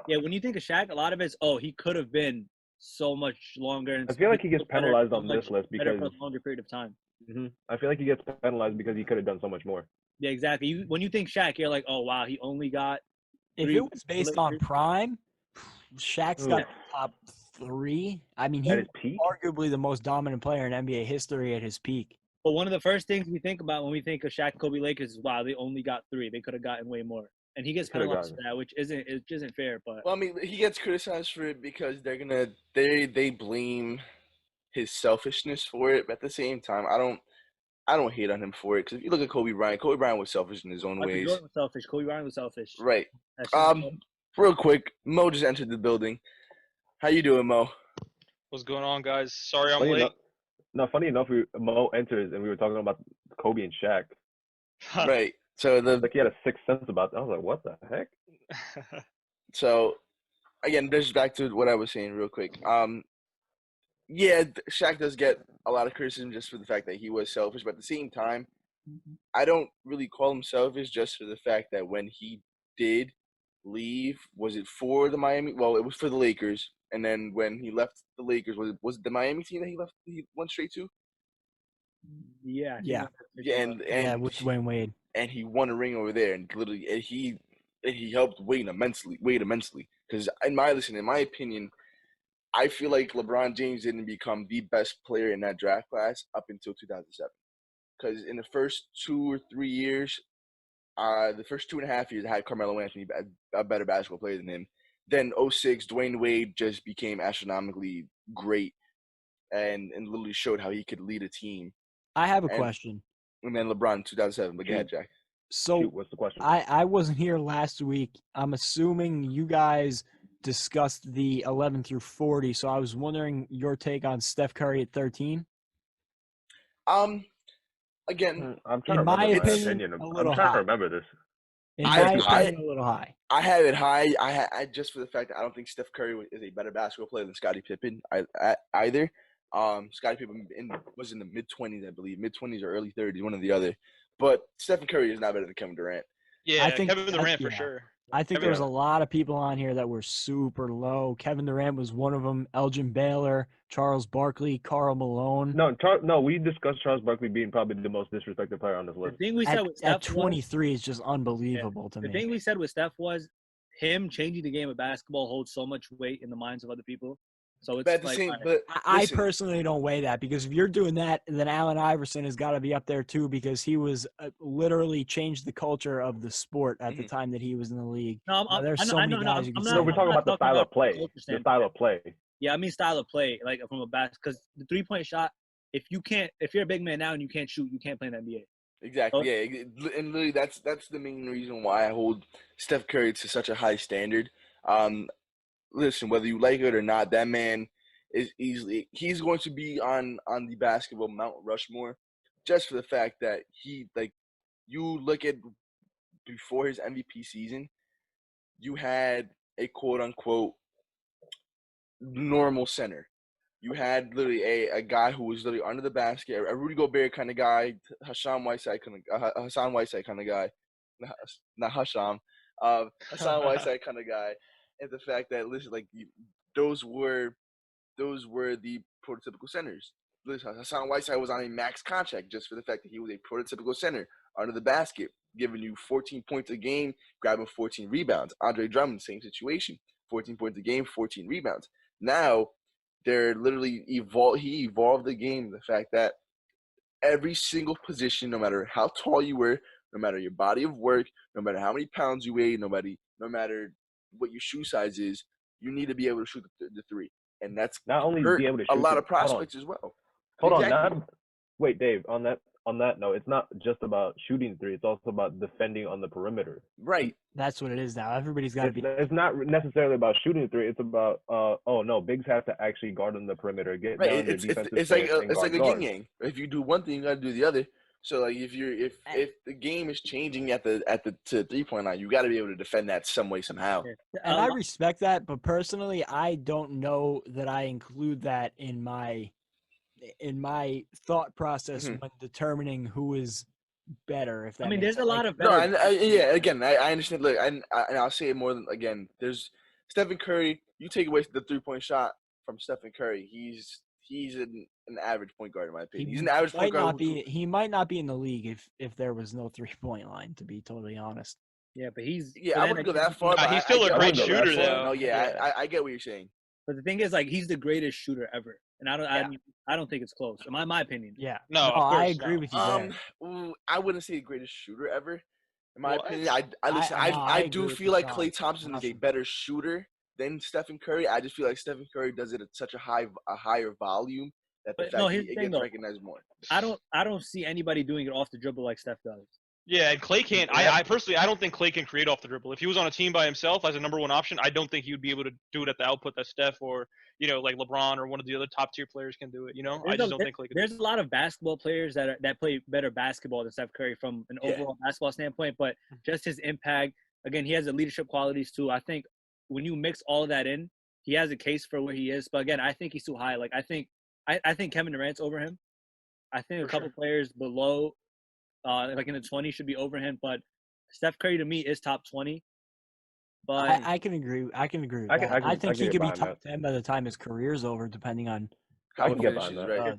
S3: when you think of Shaq, a lot of it's, he could have been so much longer. And
S5: I feel like he gets penalized on this list because
S3: for a longer period of time.
S5: Mm-hmm. I feel like he gets penalized because he could have done so much more.
S3: Yeah, exactly. When you think Shaq, you're like, oh wow, he only got.
S1: If it was based on prime, Shaq's got top 3. I mean, he was arguably the most dominant player in NBA history at his peak.
S3: But one of the first things we think about when we think of Shaq Kobe Lakers is, wow, they only got 3. They could have gotten way more. And he gets penalized for that, which isn't fair. But
S2: well, I mean, he gets criticized for it because they blame his selfishness for it. But at the same time, I don't hate on him for it, because if you look at Kobe Bryant was selfish in his own ways.
S3: Jordan was selfish. Kobe Bryant was selfish.
S2: Right. Real quick, Mo just entered the building. How you doing, Mo?
S6: What's going on, guys? Sorry I'm late.
S5: Funny enough, Mo enters and we were talking about Kobe and Shaq.
S2: Right. So
S5: like he had a sixth sense about that. I was like, what the heck?
S2: So, again, just back to what I was saying real quick. Yeah, Shaq does get a lot of criticism just for the fact that he was selfish, but at the same time, I don't really call him selfish just for the fact that when he did leave, was it for the Miami? Well, it was for the Lakers, and then when he left the Lakers, was it the Miami team that he went straight to?
S3: Yeah.
S2: And
S1: with Dwayne Wade,
S2: and he won a ring over there, and literally, and he helped Wade immensely. Because in my opinion, I feel like LeBron James didn't become the best player in that draft class up until 2007. Because in the first 2 or 3 years, the first 2.5 years, I had Carmelo Anthony a better basketball player than him. Then 06, Dwayne Wade just became astronomically great and literally showed how he could lead a team.
S1: I have a question.
S2: And then LeBron in 2007. But go ahead, Jack.
S1: So
S5: what's the question?
S1: I wasn't here last week. I'm assuming you guys discussed the 11 through 40. So I was wondering your take on Steph Curry at 13.
S2: Again,
S5: I'm trying
S1: in
S5: to
S1: my
S5: remember my
S1: opinion,
S5: opinion.
S1: a
S5: I'm
S1: little
S5: trying
S1: high.
S5: to remember this.
S1: In my opinion, a little high.
S2: I have it high. I just for the fact that I don't think Steph Curry is a better basketball player than Scottie Pippen either. Scottie Pippen was in the mid-20s, I believe, mid-20s or early 30s, one or the other. But Stephen Curry is not better than Kevin Durant.
S6: Yeah, I think Kevin Durant for sure.
S1: I think there was a lot of people on here that were super low. Kevin Durant was one of them. Elgin Baylor, Charles Barkley, Karl Malone.
S5: No, we discussed Charles Barkley being probably the most disrespected player on this list.
S3: The thing we said with Steph
S1: at 23 is just unbelievable to me.
S3: The thing we said with Steph was him changing the game of basketball holds so much weight in the minds of other people. So it's
S1: I personally don't weigh that, because if you're doing that, then Allen Iverson has got to be up there too, because he was literally changed the culture of the sport at the time that he was in the league.
S3: No,
S1: there's so many guys you can say.
S5: We're talking about the style of play. The style of play.
S3: Yeah, I mean style of play, like from a because the 3-point shot, if you're a big man now and you can't shoot, you can't play in the NBA.
S2: Exactly. Yeah, and literally that's the main reason why I hold Steph Curry to such a high standard. Listen, whether you like it or not, that man is he's going to be on the basketball Mount Rushmore, just for the fact that you look at before his MVP season, you had a quote unquote normal center. You had literally a guy who was literally under the basket, a Rudy Gobert kind of guy, Hassan Whiteside kind of guy, not Hasham, Hassan Whiteside kind of guy. And the fact that those were the prototypical centers. Listen, Hassan Whiteside was on a max contract just for the fact that he was a prototypical center under the basket, giving you 14 points a game, grabbing 14 rebounds. Andre Drummond, same situation, 14 points a game, 14 rebounds. Now they're literally he evolved the game. The fact that every single position, no matter how tall you were, no matter your body of work, no matter how many pounds you weigh, no matter what your shoe size is, you need to be able to shoot the three, and that's
S5: not only be able to shoot
S2: a lot of prospects as well.
S5: Hold on, wait, Dave. On that note, it's not just about shooting three; it's also about defending on the perimeter.
S2: Right.
S1: That's what it is now. Everybody's got to be.
S5: It's not necessarily about shooting three. It's about bigs have to actually guard on the perimeter, get down the defensive.
S2: It's like a yin yang. If you do one thing, you got to do the other. So like if the game is changing at the 3-point line, you got to be able to defend that some way somehow.
S1: And I respect that, but personally, I don't know that I include that in my thought process when determining who is better. If that
S3: there's a lot of
S2: better. Again, I understand. Look, and I'll say it more than again. There's Stephen Curry. You take away the 3-point shot from Stephen Curry, he's an average point guard in my opinion. He's an average point guard.
S1: He might not be in the league if there was no 3-point line, to be totally honest.
S3: Yeah, but he's
S2: I wouldn't go that far.
S6: He's still a great shooter, though.
S2: No, I get what you're saying.
S3: But the thing is, he's the greatest shooter ever, and I don't think it's close. In my opinion.
S1: Yeah.
S6: No,
S1: I agree with you
S2: there. I wouldn't say the greatest shooter ever. In my opinion, I do feel like Klay Thompson is a better shooter than Stephen Curry. I just feel like Stephen Curry does it at such a higher volume that it gets recognized more.
S3: I don't see anybody doing it off the dribble like Steph does.
S6: Yeah, and Klay can't. I personally, I don't think Klay can create off the dribble. If he was on a team by himself as a number one option, I don't think he would be able to do it at the output that Steph or like LeBron or one of the other top tier players can do it. I just don't think Klay can.
S3: There's a lot of basketball players that play better basketball than Steph Curry from an overall basketball standpoint, but just his impact. Again, he has the leadership qualities too. I think when you mix all of that in, he has a case for where he is. But again, I think he's too high. Like I think Kevin Durant's over him. I think a couple players below. Like in the 20s should be over him, but Steph Curry to me is top 20. But
S1: I can agree. I can agree with that. I think he could be top 10 by the time his career's over, depending on
S2: how he finishes. Right.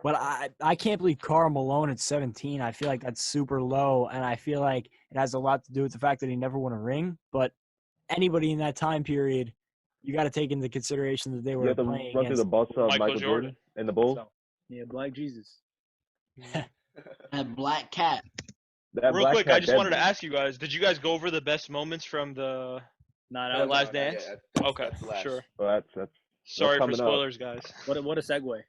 S1: But I can't believe Karl Malone at 17. I feel like that's super low, and I feel like it has a lot to do with the fact that he never won a ring. But anybody in that time period, you got to take into consideration that they were playing
S5: run through the bus of Michael Jordan and the Bulls.
S3: Yeah, Black Jesus.
S4: That black cat.
S5: That
S6: Real
S5: black
S6: quick, I
S5: cat
S6: just wanted to
S5: deadly.
S6: ask you guys: did you guys go over the best moments from the
S3: Nah,
S2: No,
S3: that was
S6: Last
S2: not
S6: Dance?
S2: yet.
S6: Okay,
S2: That's the last.
S6: sure.
S5: Well, that's
S6: Sorry for
S5: coming up.
S6: spoilers, guys.
S3: what a segue.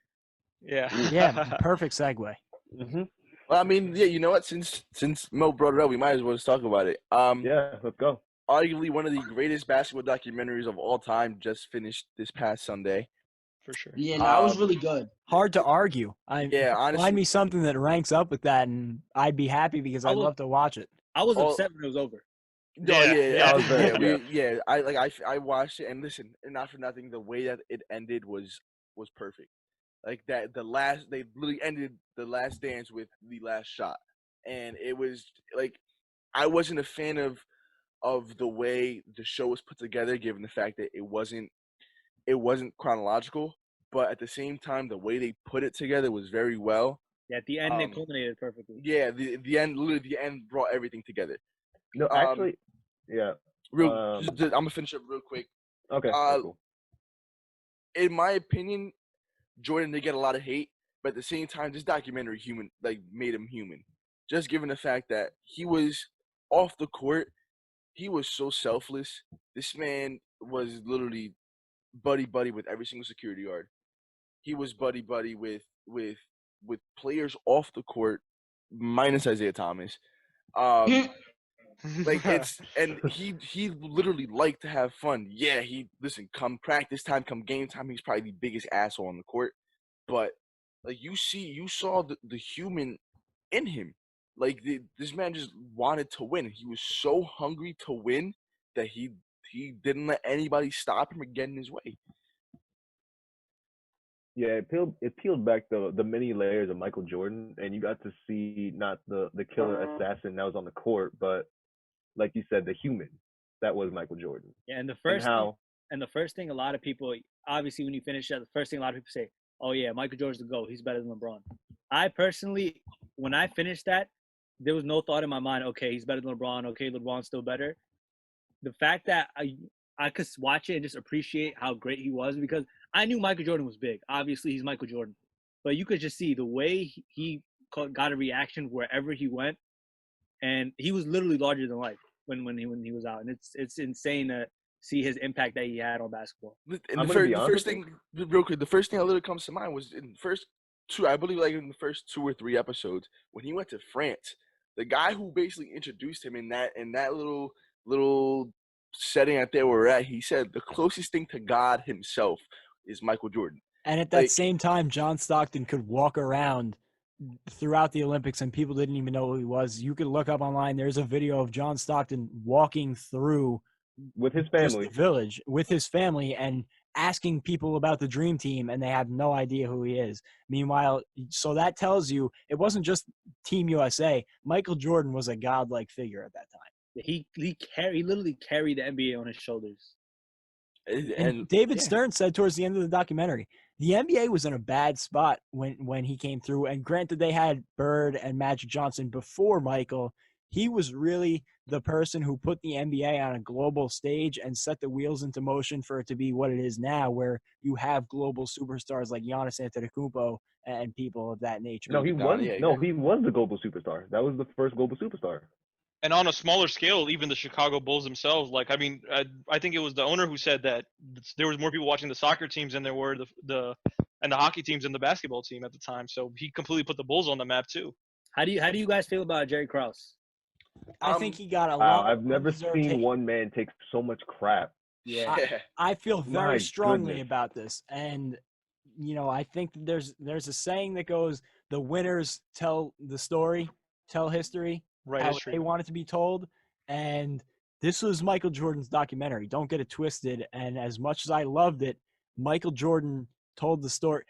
S6: Yeah.
S1: Yeah, perfect segue.
S5: Mm-hmm.
S2: Well, I mean, yeah, you know what? Since Mo brought it up, we might as well just talk about it.
S5: Yeah, let's go.
S2: Arguably one of the greatest basketball documentaries of all time just finished this past Sunday.
S6: For sure.
S4: Yeah, no, it was
S2: Um,
S4: really good.
S1: Hard to argue.
S2: Yeah, honestly,
S1: Find me something that ranks up with that, and I'd be happy because I'd love to watch it.
S3: I was
S2: All-
S3: upset when it was over.
S2: No,
S6: Yeah,
S2: yeah,
S5: I was very
S2: I watched it and listen, and not for nothing, the way that it ended was perfect. Like that, they literally ended the last dance with the last shot, and it was like I wasn't a fan of the way the show was put together, given the fact that it wasn't chronological, but at the same time, the way they put it together was very well.
S3: Yeah, at the end, they
S2: Um,
S3: culminated perfectly.
S2: Yeah, the end, literally the end brought everything together.
S5: No, actually, yeah.
S2: I'm gonna finish up real quick.
S5: Okay,
S2: Uh,
S5: that's cool.
S2: In my opinion, Jordan did get a lot of hate, but at the same time, this documentary made him human. Just given the fact that he was off the court, he was so selfless. This man was literally buddy buddy with every single security guard. He was buddy buddy with players off the court, minus Isaiah Thomas. Um, Like it's and he literally liked to have fun. Yeah, come practice time, come game time, he's probably the biggest asshole on the court. But like you saw the human in him. Like this man just wanted to win. He was so hungry to win that he didn't let anybody stop him or get in his way.
S5: Yeah, it peeled back the many layers of Michael Jordan, and you got to see not the killer assassin that was on the court, but like you said, the human that was Michael Jordan.
S3: Yeah, and the first thing a lot of people, obviously, when you finish that, the first thing a lot of people say, "Oh yeah, Michael Jordan's the GOAT. He's better than LeBron." I personally, when I finished that, there was no thought in my mind, "Okay, he's better than LeBron. Okay, LeBron's still better." The fact that I could watch it and just appreciate how great he was, because I knew Michael Jordan was big. Obviously, he's Michael Jordan, but you could just see the way he got a reaction wherever he went, and he was literally larger than life when he was out, and it's insane to see his impact that he had on basketball.
S2: And the first thing, real quick, the first thing that literally comes to mind was in the first two, I believe, like in the first 2 or 3 episodes when he went to France. The guy who basically introduced him in that little setting that they were at, he said the closest thing to God himself is Michael Jordan.
S1: And at that same time, John Stockton could walk around throughout the Olympics and people didn't even know who he was. You could look up online. There's a video of John Stockton walking through
S5: with his family,
S1: the village with his family, and asking people about the Dream Team, and they have no idea who he is. Meanwhile, so that tells you it wasn't just Team USA. Michael Jordan was a godlike figure at that time.
S3: He literally carried the NBA on his shoulders.
S1: And David Stern said towards the end of the documentary, the NBA was in a bad spot when he came through. And granted, they had Bird and Magic Johnson before Michael. He was really the person who put the NBA on a global stage and set the wheels into motion for it to be what it is now, where you have global superstars like Giannis Antetokounmpo and people of that nature.
S5: No, he was the global superstar. That was the first global superstar.
S6: And on a smaller scale, even the Chicago Bulls themselves, like, I mean, I think it was the owner who said that there was more people watching the soccer teams than there were the hockey teams and the basketball team at the time. So he completely put the Bulls on the map too.
S3: How do you guys feel about Jerry Krause?
S1: I think he got a lot.
S5: I've never seen one man take so much crap.
S3: Yeah,
S1: I feel very strongly about this, and I think there's a saying that goes, "The winners tell the story, tell history."
S6: Right,
S1: how they want it to be told. And this was Michael Jordan's documentary. Don't get it twisted. And as much as I loved it, Michael Jordan told the story.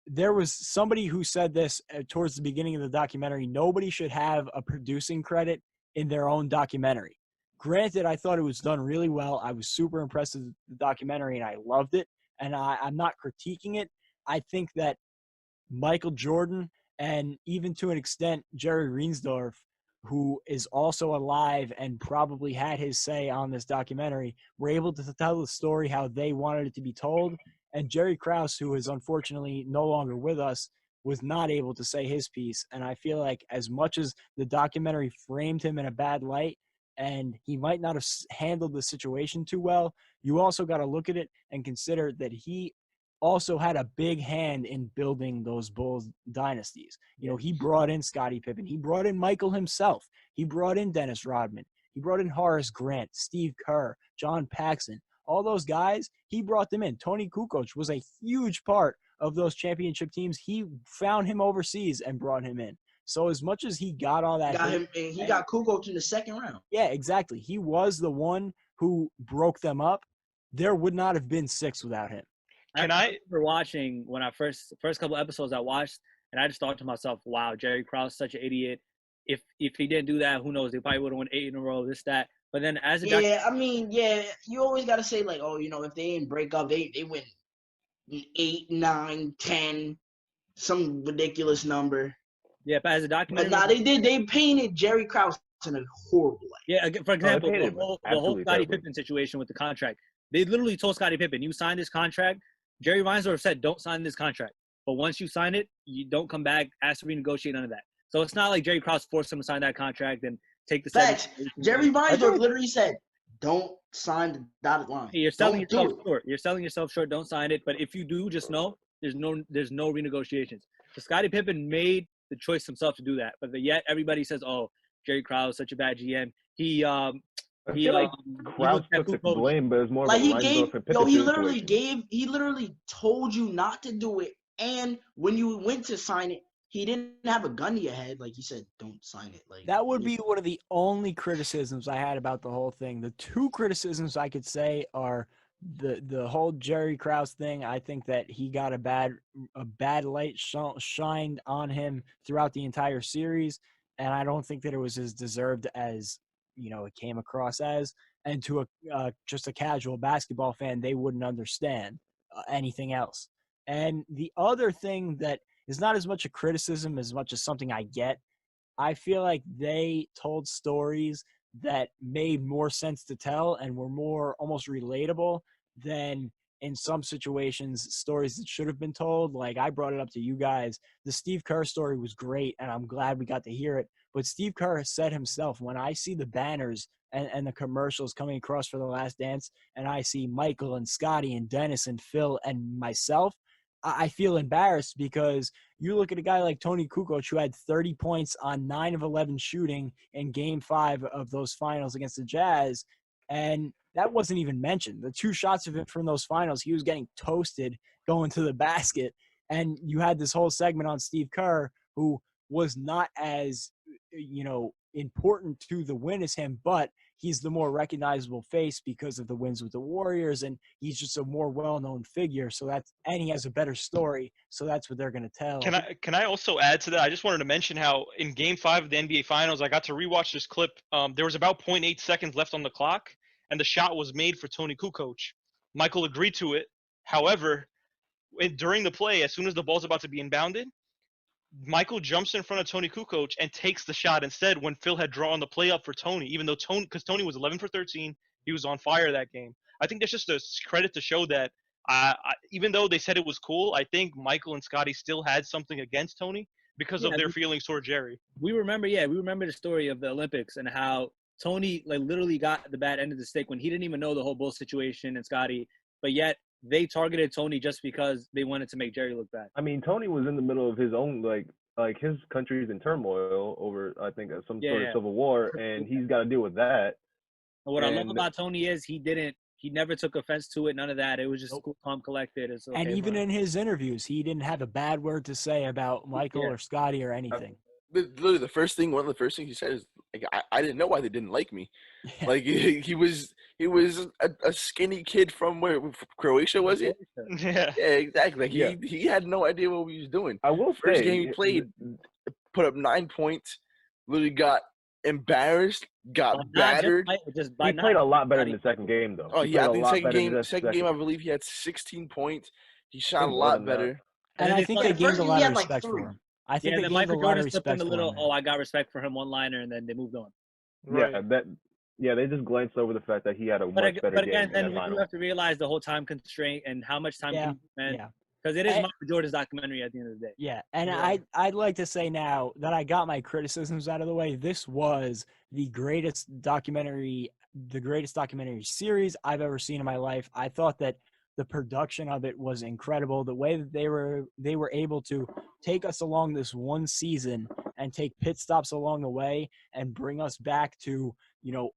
S1: There was somebody who said this towards the beginning of the documentary: nobody should have a producing credit in their own documentary. Granted, I thought it was done really well. I was super impressed with the documentary and I loved it. And I'm not critiquing it. I think that Michael Jordan, and even to an extent, Jerry Reinsdorf, who is also alive and probably had his say on this documentary, were able to tell the story how they wanted it to be told. And Jerry Krause, who is unfortunately no longer with us, was not able to say his piece. And I feel like as much as the documentary framed him in a bad light and he might not have handled the situation too well, you also got to look at it and consider that he also had a big hand in building those Bulls dynasties. You know, he brought in Scottie Pippen. He brought in Michael himself. He brought in Dennis Rodman. He brought in Horace Grant, Steve Kerr, John Paxson. All those guys, he brought them in. Tony Kukoc was a huge part of those championship teams. He found him overseas and brought him in. So as much as he got all that,
S4: He got Kukoc in the second round.
S1: Yeah, exactly. He was the one who broke them up. There would not have been 6 without him.
S3: I remember watching when I first couple episodes I watched, and I just thought to myself, "Wow, Jerry Krause, such an idiot. If he didn't do that, who knows? They probably would have won 8 in a row. This, that." But then as a
S4: you always gotta say like, oh, if they didn't break up, they win 8, 9, 10, some ridiculous number.
S3: Yeah, but as a documentary,
S4: but they painted Jerry Krause in a horrible light.
S3: Yeah, for example, the whole Scottie Pippen situation with the contract. They literally told Scottie Pippen, "You signed this contract." Jerry Reinsdorf said, "Don't sign this contract." But once you sign it, you don't come back, ask to renegotiate, none of that. So it's not like Jerry Krause forced him to sign that contract and take the
S4: facts. Jerry Reinsdorf literally said, "Don't sign the dotted line."
S3: You're selling yourself short. You're selling yourself short. Don't sign it. But if you do, just know there's no renegotiations. So Scottie Pippen made the choice himself to do that. But yet everybody says, "Oh, Jerry Krause, such a bad GM."
S5: Krause took the blame, but it's more
S4: like
S5: of a
S4: he literally told you not to do it, and when you went to sign it, he didn't have a gun to your head. Like he said, "Don't sign it." Like
S1: that would be one of the only criticisms I had about the whole thing. The 2 criticisms I could say are the whole Jerry Krause thing. I think that he got a bad light shined on him throughout the entire series, and I don't think that it was as deserved as it came across as. And to just a casual basketball fan, they wouldn't understand anything else. And the other thing that is not as much a criticism as much as something I get, I feel like they told stories that made more sense to tell and were more almost relatable than in some situations stories that should have been told. Like I brought it up to you guys. The Steve Kerr story was great, and I'm glad we got to hear it. But Steve Kerr has said himself, when I see the banners and the commercials coming across for The Last Dance, and I see Michael and Scotty and Dennis and Phil and myself, I feel embarrassed, because you look at a guy like Tony Kukoc, who had 30 points on 9 of 11 shooting in Game 5 of those finals against the Jazz, and that wasn't even mentioned. The 2 shots of him from those finals, he was getting toasted going to the basket, and you had this whole segment on Steve Kerr, who was not as important to the win as him, but he's the more recognizable face because of the wins with the Warriors, and he's just a more well-known figure. So and he has a better story. So that's what they're going to tell.
S6: Can I also add to that? I just wanted to mention how in Game 5 of the NBA Finals, I got to rewatch this clip. There was about 0.8 seconds left on the clock, and the shot was made for Tony Kukoc. Michael agreed to it. However, during the play, as soon as the ball's about to be inbounded, Michael jumps in front of Tony Kukoc and takes the shot instead when Phil had drawn the play up for Tony, even though because Tony was 11 for 13, he was on fire that game. I think that's just a credit to show that even though they said it was cool, I think Michael and Scotty still had something against Tony because of their feelings toward Jerry.
S3: We remember the story of the Olympics and how Tony literally got the bad end of the stick when he didn't even know the whole Bull situation and Scotty, but yet they targeted Tony just because they wanted to make Jerry look bad.
S5: I mean, Tony was in the middle of his own, like his country's in turmoil over, I think, some sort of civil war, and he's got to deal with that.
S3: What I love about Tony is he never took offense to it, none of that. It was just calm, collected. And
S1: even in his interviews, he didn't have a bad word to say about Michael or Scotty or anything.
S2: Literally, one of the first things he said is, like, I didn't know why they didn't like me. Yeah. Like he was a skinny kid from Croatia, was it?
S6: Yeah,
S2: exactly. Like he had no idea what he was doing.
S5: I will
S2: First
S5: say,
S2: game he played, put up 9 points, literally got embarrassed, got battered.
S5: He played a lot better in the second game, though.
S2: Oh yeah, I think second game I believe he had 16 points. He shot a lot better.
S1: And I think they gained a lot of respect for him. I think they gained a lot of respect for him.
S3: I got respect for him one-liner, and then they moved on.
S6: Right.
S5: They just glanced over the fact that he had a much better game.
S3: But again, then you have to realize the whole time constraint and how much time can you spend. Because it is Michael Jordan's documentary at the end of the day.
S1: Yeah, and
S3: Yeah.
S1: I'd like to say now that I got my criticisms out of the way, this was the greatest documentary series I've ever seen in my life. I thought that the production of it was incredible. The way that they were able to take us along this one season and take pit stops along the way and bring us back to,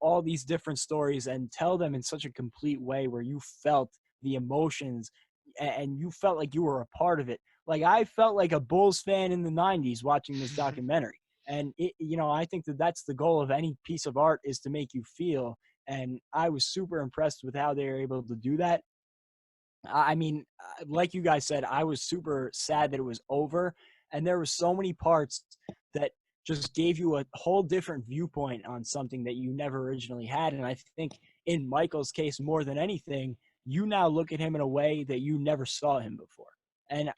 S1: all these different stories and tell them in such a complete way where you felt the emotions and you felt like you were a part of it. Like I felt like a Bulls fan in the 90s watching this documentary. And I think that that's the goal of any piece of art, is to make you feel. And I was super impressed with how they were able to do that. I mean, like you guys said, I was super sad that it was over. And there were so many parts that just gave you a whole different viewpoint on something that you never originally had. And I think in Michael's case, more than anything, you now look at him in a way that you never saw him before. And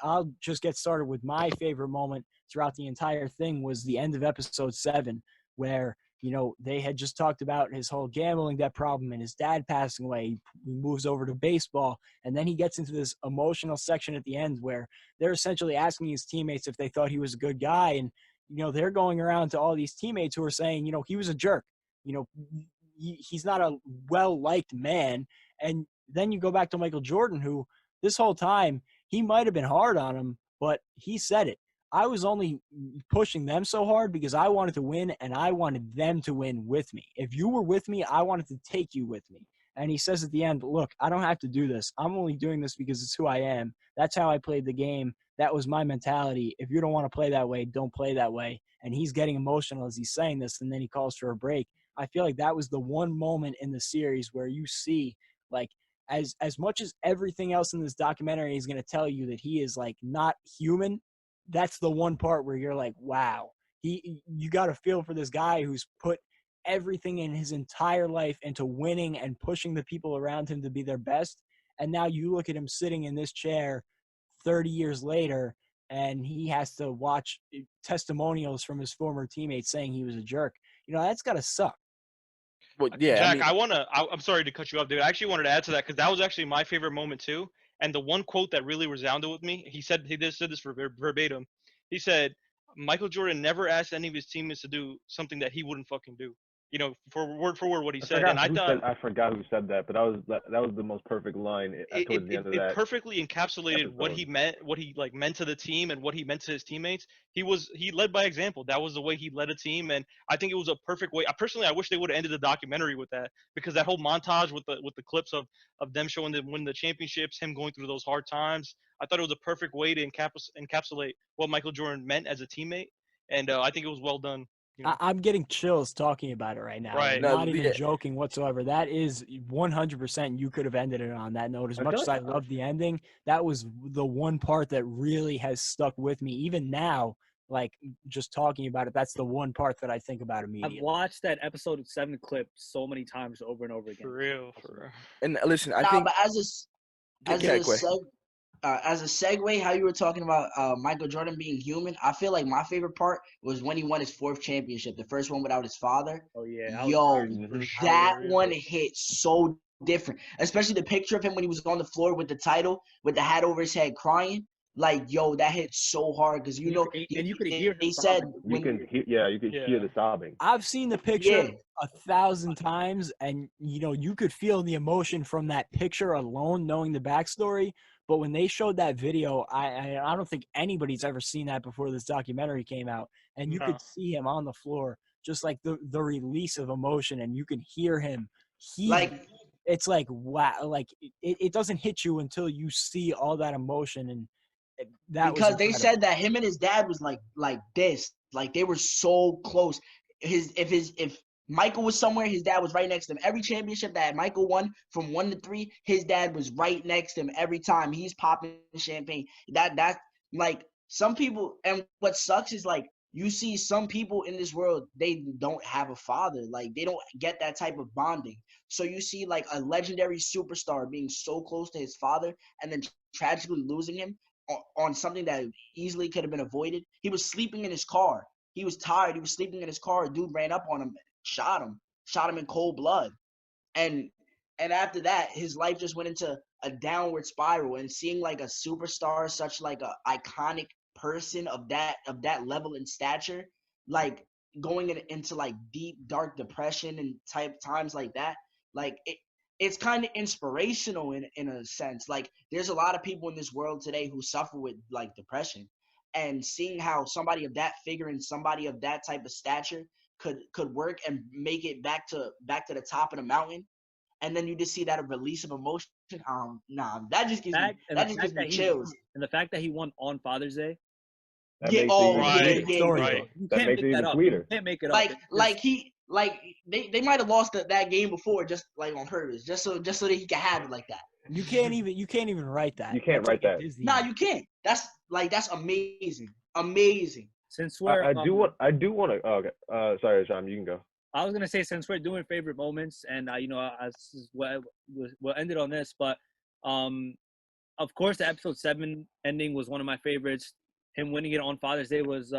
S1: I'll just get started with my favorite moment throughout the entire thing was the end of episode 7, where, they had just talked about his whole gambling debt problem and his dad passing away. He moves over to baseball, and then he gets into this emotional section at the end where they're essentially asking his teammates if they thought he was a good guy. And, they're going around to all these teammates who are saying, he was a jerk. He's not a well-liked man. And then you go back to Michael Jordan, who this whole time, he might have been hard on him, but he said it. I was only pushing them so hard because I wanted to win and I wanted them to win with me. If you were with me, I wanted to take you with me. And he says at the end, look, I don't have to do this. I'm only doing this because it's who I am. That's how I played the game. That was my mentality. If you don't want to play that way, don't play that way. And he's getting emotional as he's saying this, and then he calls for a break. I feel like that was the one moment in the series where you see, like, as much as everything else in this documentary is going to tell you that he is, like, not human, that's the one part where you're like, wow, you got to feel for this guy who's put everything in his entire life into winning and pushing the people around him to be their best. And now you look at him sitting in this chair 30 years later, and he has to watch testimonials from his former teammates saying he was a jerk. That's got to suck.
S2: Well, yeah,
S6: Jack, I'm sorry to cut you off, dude. I actually wanted to add to that because that was actually my favorite moment too. And the one quote that really resounded with me, he said this verbatim. He said, Michael Jordan never asked any of his teammates to do something that he wouldn't fucking do. For word what he said. And
S5: I forgot who said that, but that was the most perfect line towards the end of that.
S6: It perfectly encapsulated
S5: episode.
S6: what he meant, meant to the team, and what he meant to his teammates. He led by example. That was the way he led a team, and I think it was a perfect way. I wish they would have ended the documentary with that, because that whole montage with the clips of them showing them win the championships, him going through those hard times. I thought it was a perfect way to encapsulate what Michael Jordan meant as a teammate, and I think it was well done.
S1: I'm getting chills talking about it right now.
S6: Right.
S1: I'm not even joking whatsoever. That is 100%. You could have ended it on that note. As much as I love the ending, that was the one part that really has stuck with me. Even now, like, just talking about it, that's the one part that I think about immediately.
S3: I've watched that episode 7 clip so many times over and over again.
S6: For real.
S2: And listen, I think.
S4: But as a segue, how you were talking about Michael Jordan being human, I feel like my favorite part was when he won his 4th championship, the first one without his father.
S3: Oh, yeah.
S4: That one hit so different, especially the picture of him when he was on the floor with the title, with the hat over his head crying. Like, that hit so hard because
S3: you could hear him.
S4: He said,
S5: you could hear the sobbing.
S1: I've seen the picture 1,000 times, and you could feel the emotion from that picture alone, knowing the backstory. But when they showed that video, I don't think anybody's ever seen that before this documentary came out. And you could see him on the floor, just like the release of emotion, and you can hear him. It's like, wow, like it doesn't hit you until you see all that emotion. And
S4: because they said that him and his dad was like this, like they were so close. If Michael was somewhere, his dad was right next to him. Every championship that Michael won from 1 to 3, his dad was right next to him every time. He's popping champagne. That like some people, and what sucks is like you see some people in this world, they don't have a father. Like they don't get that type of bonding. So you see like a legendary superstar being so close to his father and then tragically losing him on something that easily could have been avoided. He was sleeping in his car. He was tired. He was sleeping in his car. A dude ran up on him, shot him in cold blood. And after that, his life just went into a downward spiral, and seeing like a superstar, such like a iconic person of that level and stature, like going into like deep dark depression and type times like that, like it's kind of inspirational in a sense. Like there's a lot of people in this world today who suffer with like depression, and seeing how somebody of that figure and somebody of that type of stature could work and make it back to the top of the mountain, and then you just see that release of emotion. That just gives me chills.
S3: And the fact that he won on Father's Day.
S5: That
S4: Yeah,
S5: makes it
S4: oh
S5: even
S4: yeah,
S5: sweeter.
S4: yeah,
S1: Story.
S4: yeah.
S3: You
S5: That
S3: can't
S5: makes
S3: make
S5: it
S3: that
S5: even
S3: up.
S5: sweeter.
S3: You can't make it up.
S4: They might have lost that game before just like on purpose, just so that he can have it like that.
S1: You can't even write that.
S5: You can't
S1: That's
S5: write
S1: like a
S5: that.
S1: Disney
S4: Nah,
S1: movie.
S4: you can't. That's amazing.
S3: Since we're
S5: I do want to. Oh, okay. Sorry, Hasham, you can go.
S3: I was gonna say, since we're doing favorite moments, and we'll end it on this, but of course, the episode 7 ending was one of my favorites. Him winning it on Father's Day was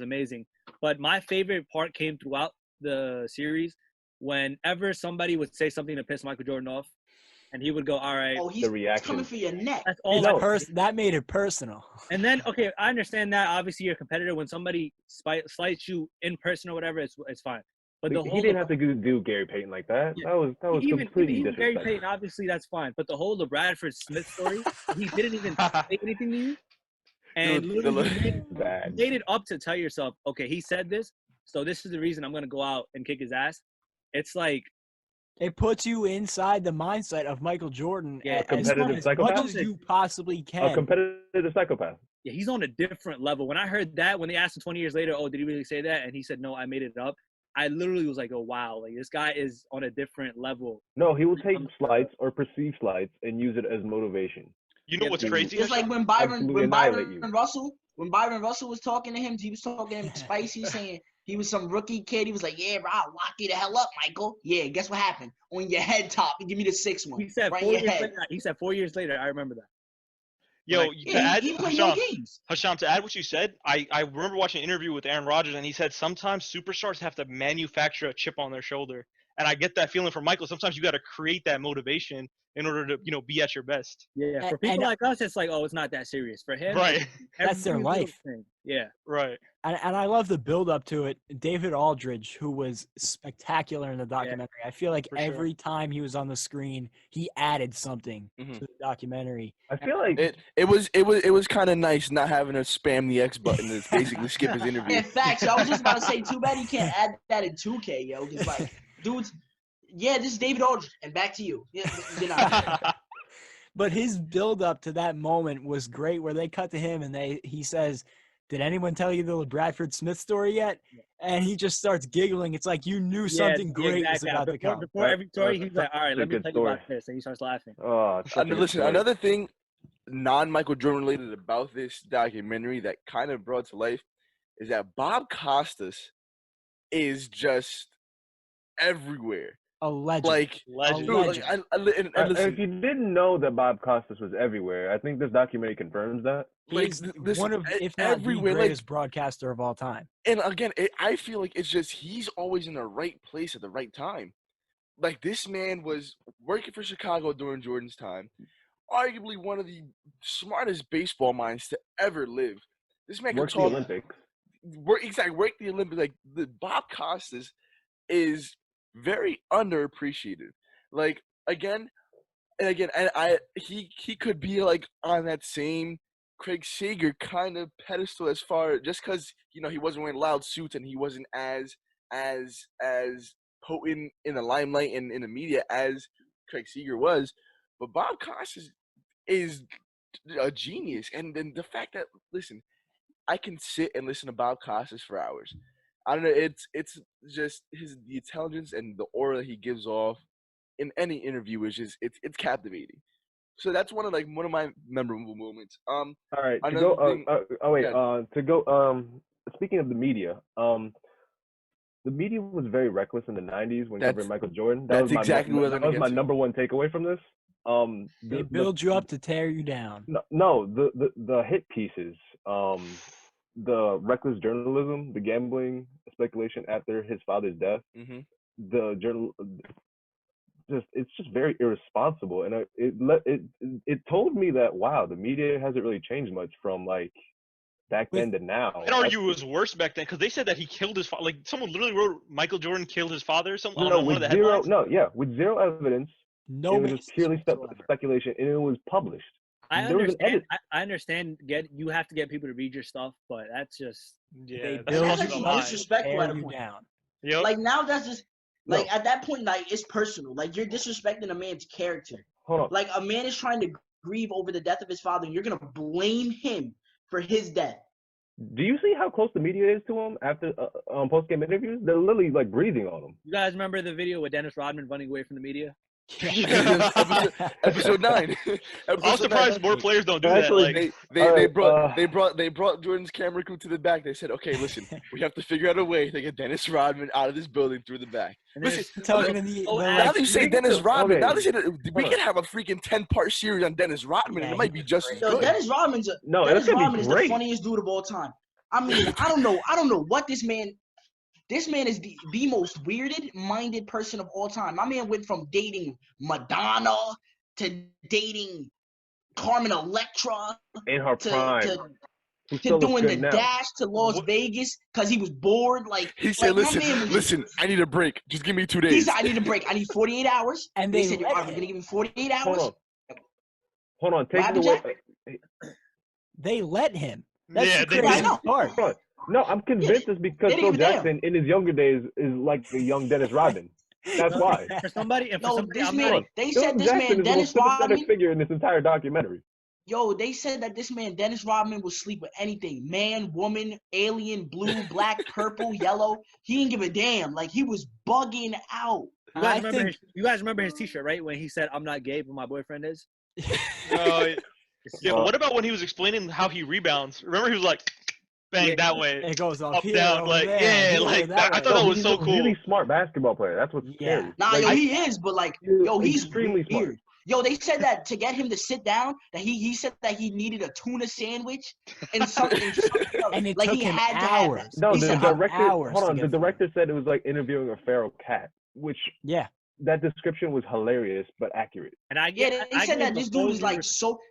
S3: amazing. But my favorite part came throughout the series. Whenever somebody would say something to piss Michael Jordan off, and he would go, "All right,
S4: Oh,
S5: The
S4: he's
S5: reaction.
S4: coming for your neck.
S3: that's all."
S1: That made it personal.
S3: And then, okay, I understand that. Obviously, you're a competitor. When somebody slights you in person or whatever, it's fine. But the
S5: He
S3: whole
S5: didn't have to do Gary Payton like that.
S3: Yeah.
S5: That was completely
S3: even Gary
S5: disrespectful.
S3: Payton, obviously that's fine. But the whole LeBradford Smith story, he didn't even say anything to you, and
S2: Dude,
S3: literally you
S5: Bad.
S3: made it up to tell yourself, okay, he said this, so this is the reason I'm gonna go out and kick his ass. It's like,
S1: It puts you inside the mindset of Michael Jordan
S3: Yeah,
S5: competitive
S1: as
S5: psychopath?
S1: much as you possibly
S5: A
S1: can.
S5: competitive psychopath.
S3: yeah, he's on a different level. When I heard that, when they asked him 20 years later, oh, did he really say that? And he said, no, I made it up. I literally was like, oh, wow, like this guy is on a different level.
S5: No, he will take slights or perceived slights and use it as motivation.
S6: You know what's
S5: Yeah,
S6: crazy?
S4: Just like when
S5: Absolutely annihilate you.
S4: Byron Russell was talking to him, he was talking to him spicy, saying he was some rookie kid. He was like, "Yeah, bro, I'll lock you the hell up, Michael." Yeah, guess what happened? On your head top, give me the 6th one.
S3: He said
S4: right
S3: 4
S4: in your
S3: years
S4: head.
S3: later. He said 4 years later. I remember that.
S6: Yo,
S3: Like,
S6: to add,
S4: he played no
S6: Hasham,
S4: games.
S6: Hasham, to add what you said, I remember watching an interview with Aaron Rodgers, and he said sometimes superstars have to manufacture a chip on their shoulder. And I get that feeling from Michael. Sometimes you got to create that motivation in order to, be at your best.
S3: Yeah, for people like us, it's like, oh, it's not that serious. For him,
S6: Right.
S1: That's their
S3: every little
S1: life.
S3: thing. Yeah.
S6: Right.
S1: And I love the build up to it. David Aldridge, who was spectacular in the documentary. I feel like
S6: For sure.
S1: every time he was on the screen, he added something
S2: Mhm.
S1: to the documentary.
S5: I feel like
S2: It was kind of nice not having to spam the X button to basically skip his interview.
S4: In fact, I was just about to say, too bad he can't add that in 2K, yo. Because like, dudes, yeah, this is David Aldridge, and back to you. Yeah,
S1: But his build up to that moment was great, where they cut to him and he says, "Did anyone tell you the Bradford Smith story yet?" And he just starts giggling. It's like you knew something great was about to come.
S3: Before every story, he's like, all right,
S5: That's a
S3: let me
S5: good
S3: tell you about
S5: story.
S3: this. And he starts laughing.
S5: oh, it's such a good
S2: Listen,
S5: story.
S2: another thing non-Michael Jordan related about this documentary that kind of brought to life is that Bob Costas is just everywhere.
S1: A legend.
S2: Like,
S6: Legend.
S2: dude,
S1: legend.
S2: and listen,
S5: if you didn't know that Bob Costas was everywhere, I think this documentary confirms that.
S1: He's
S2: listen,
S1: one of, if not
S2: everywhere,
S1: the
S2: like,
S1: greatest broadcaster of all time.
S2: and again, I feel like it's just he's always in the right place at the right time. Like, this man was working for Chicago during Jordan's time, arguably one of the smartest baseball minds to ever live. This man could
S5: Worked the
S2: talk.
S5: Olympics.
S2: Work the Olympics. Like, the Bob Costas is very underappreciated. Like, again, and he could be like on that same Craig Sager kind of pedestal as far just because he wasn't wearing loud suits and he wasn't as potent in the limelight and in the media as Craig Sager was, but Bob Costas is a genius, and then the fact that I can sit and listen to Bob Costas for hours. I don't know. It's just the intelligence and the aura he gives off in any interview is just it's captivating. So that's one of my memorable moments.
S5: All right, to
S2: another
S5: go.
S2: thing-
S5: To go. Speaking of the media, the media was very reckless in the '90s when covering Michael Jordan. That was
S2: exactly what I was
S5: that was my
S2: gonna get to.
S5: number one takeaway from this.
S1: They build you up to tear you down.
S5: No, the hit pieces, the reckless journalism, the gambling, speculation after his father's death,
S2: Mhm.
S5: the just very irresponsible, and it told me that wow, the media hasn't really changed much from like back then to now.
S6: I'd argue it was worse back then because they said that he killed his father. Like someone literally wrote Michael Jordan killed his father or something.
S5: No,
S6: on one of the
S5: with
S6: headlines.
S5: with zero evidence.
S1: No,
S5: it was just purely speculation, and it was published.
S3: I understand. I understand. You have to get people to read your stuff, but that's just
S6: Yeah,
S4: that's actually disrespectful at a point.
S6: Yep.
S4: Like now, that's just like at that point, like it's personal. Like you're disrespecting a man's character.
S5: Hold on.
S4: Like a man is trying to grieve over the death of his father, and you're gonna blame him for his death.
S5: Do you see how close the media is to him after post-game interviews? They're literally like breathing on him.
S3: You guys remember the video with Dennis Rodman running away from the media?
S2: episode 9.
S6: I'm surprised more players don't do
S5: Actually,
S6: that.
S2: Like, they brought Jordan's camera crew to the back. They said, "Okay, listen, we have to figure out a way to get Dennis Rodman out of this building through the back." Listen,
S1: now
S2: that you say Dennis Rodman, now they say that we can have a freaking 10-part series on Dennis Rodman, and it might be just as good.
S4: Dennis Rodman is the funniest dude of all time. I mean, I don't know what this man. This man is the most weirded-minded person of all time. My man went from dating Madonna to dating Carmen Electra
S5: in her prime.
S4: To doing the dash to Las Vegas because he was bored. Like
S2: he said, listen, I need a break. Just give me 2 days.
S4: He said, I need a break. I need 48 hours.
S1: And
S4: they said, you're going to give me 48 hours?
S5: Hold on. Take it away.
S1: They let him. That's the
S4: crazy
S1: part.
S5: No, I'm convinced it's because Phil Jackson in his younger days is like the young Dennis Rodman. That's why.
S3: For somebody,
S4: they said this man Dennis Rodman
S5: figure in this entire documentary.
S4: Yo, they said that this man Dennis Rodman will sleep with anything, man, woman, alien, blue, black, purple, yellow. He didn't give a damn. Like he was bugging out.
S3: You guys remember his T-shirt, right? When he said, "I'm not gay, but my boyfriend is."
S6: Yeah. What about when he was explaining how he rebounds? Remember, he was like. Bang that way.
S1: It goes
S6: up down, like
S1: there,
S6: I thought that was so cool.
S5: He's a really smart basketball player. That's what's scary.
S4: Nah,
S5: like,
S4: he is, but like, he's
S5: extremely
S4: weird.
S5: Smart.
S4: Yo, they said that to get him to sit down, that he said that he needed a tuna sandwich and something
S1: and it
S4: like
S1: took
S4: he
S1: him
S4: had
S1: hours.
S4: to
S5: have that. No,
S1: the
S5: director said it was like interviewing a feral cat, which that description was hilarious but accurate.
S3: And
S4: they said that this dude is like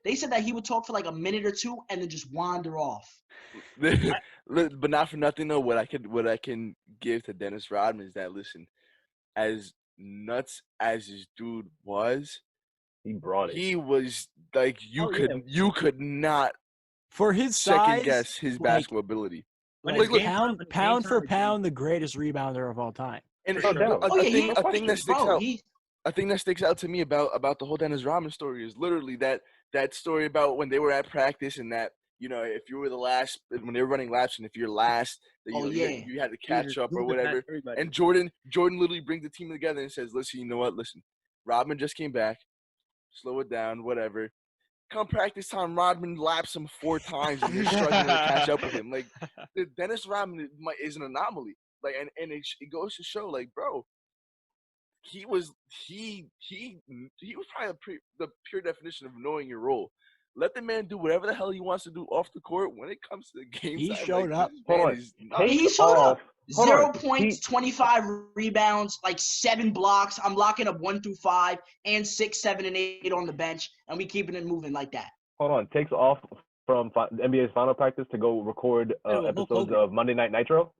S4: they said that he would talk for like a minute or two and then just wander off.
S2: But not for nothing though. What I can give to Dennis Rodman is that as nuts as this dude was,
S5: he brought it.
S2: He was like you could not
S1: for his
S2: second guess his basketball ability.
S1: Like pound for pound, the greatest rebounder of all time.
S2: And a thing that sticks out to me about the whole Dennis Rodman story is literally that story about when they were at practice and that. You know, if you were the last, when they were running laps, and if you're last, you had to catch up or whatever. And Jordan literally brings the team together and says, "Listen, you know what? Listen, Rodman just came back. Slow it down, whatever. Come practice time, Rodman laps him 4 times and you're struggling to catch up with him. Like, Dennis Rodman is an anomaly. Like, and it goes to show, like, bro, he was probably the pure definition of knowing your role. Let the man do whatever the hell he wants to do off the court. When it comes to the game,
S1: he showed up.
S4: He showed up. 0 points, 25 rebounds, like 7 blocks. I'm locking up 1 through 5 and 6, 7, and 8 on the bench, and we keeping it moving like that.
S5: Hold on, takes off from NBA's final practice to go record episodes of Monday Night Nitro.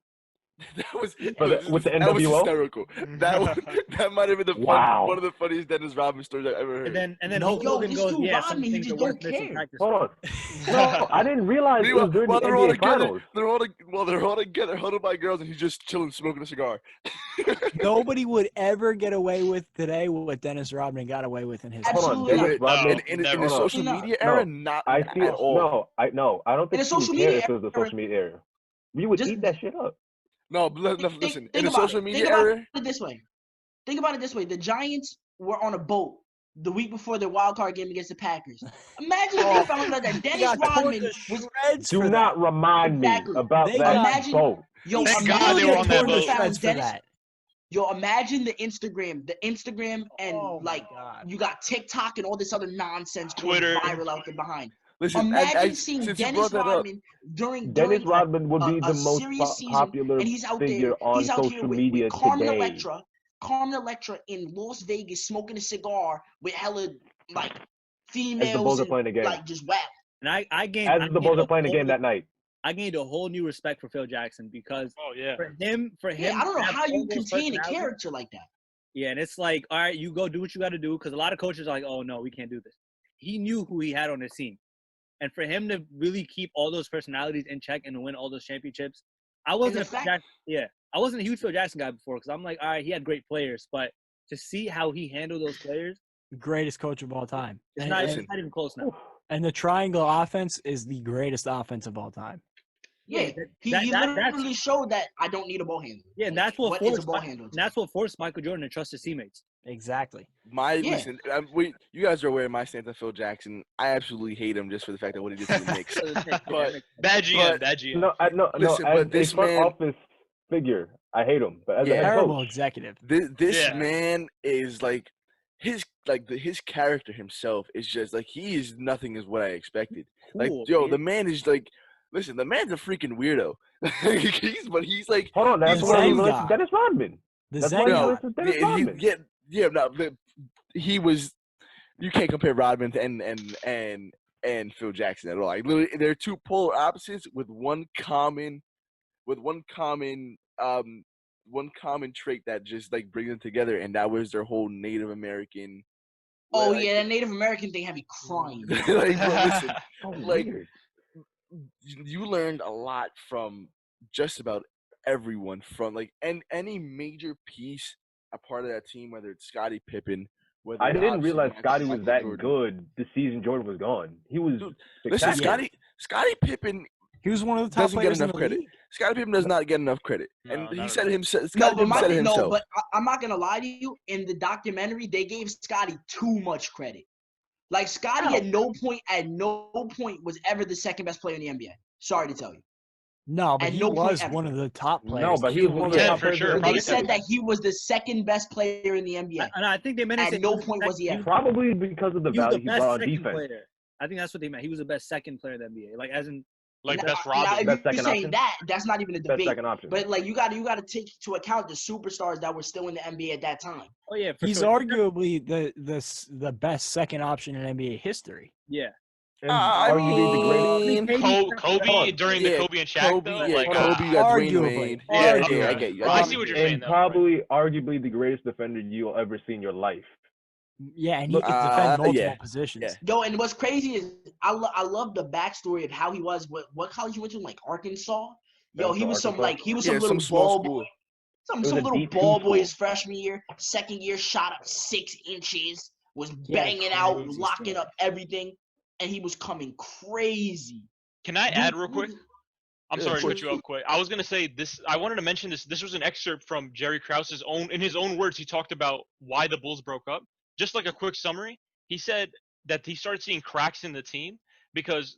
S2: That was
S5: with the NWO.
S2: That was hysterical. That might have been one of the funniest Dennis Rodman stories I've ever heard.
S3: And then Hulk Hogan goes, some things are worth missing practice.
S5: Hold on. No, I didn't realize it was during the NBA finals.
S2: They're all together, huddled by girls, and he's just chilling, smoking a cigar.
S1: Nobody would ever get away with today what Dennis Rodman got away with in his.
S4: Absolutely.
S5: Hold on, Dennis Rodman
S2: in the social media era, not at all.
S5: I don't think
S4: social media
S5: if it was the social media era. We would eat that shit up.
S2: No, listen. In the social media era,
S4: think about it this way. The Giants were on a boat the week before their wild card game against the Packers. Imagine if they found out that Dennis Rodman was.
S5: Do not remind me about that boat.
S4: Yo,
S6: thank God they were on that boat.
S4: Yo, imagine the Instagram, and you got TikTok and all this other nonsense
S6: Twitter
S4: viral out there behind.
S2: Listen,
S4: imagine seeing Dennis Rodman during
S5: Dennis Rodman would be the most popular
S4: and he's out
S5: figure
S4: there,
S5: on
S4: he's out
S5: social
S4: here with
S5: media
S4: Carmen
S5: today.
S4: Electra, Carmen Electra in Las Vegas smoking a cigar with hella like females
S5: As the Bulls are
S4: and
S5: playing the game.
S4: like just wow.
S3: And I gained.
S5: As the Bulls are playing the game that night.
S3: I gained a whole new respect for Phil Jackson because
S6: Oh yeah.
S3: for him,
S4: Yeah, I don't know
S3: to have
S4: how you
S3: all those
S4: contain a
S3: personalities-
S4: character like that.
S3: Yeah, and it's like, all right, you go do what you got to do because a lot of coaches are like, oh no, we can't do this. He knew who he had on his team, and for him to really keep all those personalities in check and to win all those championships, I wasn't I wasn't a huge Phil Jackson guy before because I'm like, all right, he had great players, but to see how he handled those players,
S1: Greatest coach of all time.
S3: it's
S1: And-
S3: not,
S1: and-
S3: it's not even close now.
S1: And the triangle offense is the greatest offense of all time.
S4: Yeah, he literally showed that I don't need a ball handler.
S3: Yeah, and that's what
S4: is a
S3: forced
S4: ball handler?
S3: and that's what forced Michael Jordan to trust his teammates.
S1: Exactly.
S2: Listen, you guys are aware of my stance on Phil Jackson. I absolutely hate him just for the fact that what he did to the Knicks. But
S6: Bad GM.
S2: but-
S6: Bad GM.
S5: No.
S2: Listen,
S5: As
S2: but this
S5: a front
S2: man-
S5: office figure, I hate him. But as a head
S1: Terrible
S5: coach,
S1: executive.
S2: this
S6: Yeah.
S2: man is like his character himself is just like he is nothing as what I expected.
S3: Cool,
S2: The man is like, listen, the man's a freaking weirdo. he's like,
S5: hold on, that's
S1: He's
S5: why he
S1: Zen
S5: relates
S1: guy.
S5: to Dennis Rodman.
S1: The
S5: That's
S1: Zen
S5: why he
S1: guy.
S5: relates to Dennis Rodman.
S2: he was. You can't compare Rodman and Phil Jackson at all. Like literally, they're two polar opposites with one common trait that just like brings them together, and that was their whole Native American.
S4: Oh
S2: like,
S4: yeah, that Native American thing had me crying.
S2: like, bro, listen,
S5: So
S2: like,
S5: weird.
S2: you learned a lot from just about everyone from like any major piece a part of that team, whether it's Scottie Pippen. Whether
S5: I didn't
S2: obviously
S5: realize
S2: Michael-
S5: Scotty was
S2: Michael
S5: that
S2: Jordan.
S5: good the season Jordan was gone. He was
S2: Dude, Listen,
S5: spectacular.
S2: Scottie Pippen.
S1: He was one of the top
S2: Doesn't get
S1: players in
S2: enough
S1: the
S2: credit.
S1: league.
S2: Scottie Pippen does not get enough credit,
S6: No,
S2: and
S6: not
S2: he
S6: at
S2: said
S6: all.
S2: it himself.
S4: No,
S2: Scottie
S4: but
S2: Pippen said it himself.
S4: but I'm not gonna lie to you. In the documentary, they gave Scotty too much credit. Like Scotty
S5: How?
S4: at no point was ever the second best player in the NBA. Sorry to tell you.
S1: No, but
S4: At
S1: he
S4: no point
S1: was
S4: ever.
S1: one of the top players.
S5: No, but he was one of the
S6: Yeah,
S5: top
S6: for
S5: players.
S6: sure.
S5: in the
S6: Probably
S4: They
S5: league.
S4: said that he was the second best player in the NBA.
S3: And I think they meant to
S4: At
S3: say
S4: no
S3: he
S4: point was he ever.
S5: Probably because of the
S3: he was
S5: value
S3: the
S5: he
S3: best
S5: brought on
S3: second
S5: defense.
S3: player. I think that's what they meant. He was the best second player in the NBA. Like as in
S6: Like
S4: Now-
S6: best
S4: Now,
S6: Robin.
S4: if
S5: Best
S4: you're
S5: second
S4: saying
S5: option?
S4: that, that's not even a
S5: Best
S4: debate.
S5: second option.
S4: But like you got to take into account the superstars that were still in the NBA at that time.
S3: oh yeah, for
S1: He's
S3: sure.
S1: arguably the best second option in NBA history.
S3: Yeah.
S5: And
S2: I
S5: arguably the greatest.
S2: mean,
S6: Kobe during the
S2: Yeah,
S6: Kobe and Shaq
S2: Kobe,
S6: though.
S2: yeah,
S6: Like,
S2: Kobe, you got Dwayne
S1: Arguably.
S2: Wade.
S6: Yeah,
S2: Yeah,
S6: okay.
S2: I get you.
S6: I see what you're saying
S5: And
S6: though.
S5: probably arguably the greatest defender you'll ever see in your life.
S1: Yeah, and he could defend multiple
S2: yeah,
S1: positions.
S2: yeah.
S4: Yo, and what's crazy is I love the backstory of how he was. What college he went to? Like Arkansas. Yo, he was some
S5: Arkansas.
S4: little
S2: some small
S4: ball boy.
S2: school.
S4: Some
S5: was a
S4: little
S5: D2
S4: ball boy
S5: school.
S4: his freshman year. Second year, shot up 6 inches. Was
S1: Yeah,
S4: banging out,
S1: crazy
S4: locking
S1: stuff.
S4: up everything, and he was coming crazy.
S6: Can I
S4: Dude,
S6: add real quick? I'm
S2: Yeah,
S6: sorry
S2: of
S6: to cut
S2: course.
S6: you off quick. I was gonna say this. I wanted to mention this. This was an excerpt from Jerry Krause's own. In his own words, he talked about why the Bulls broke up. Just like a quick summary, he said that he started seeing cracks in the team because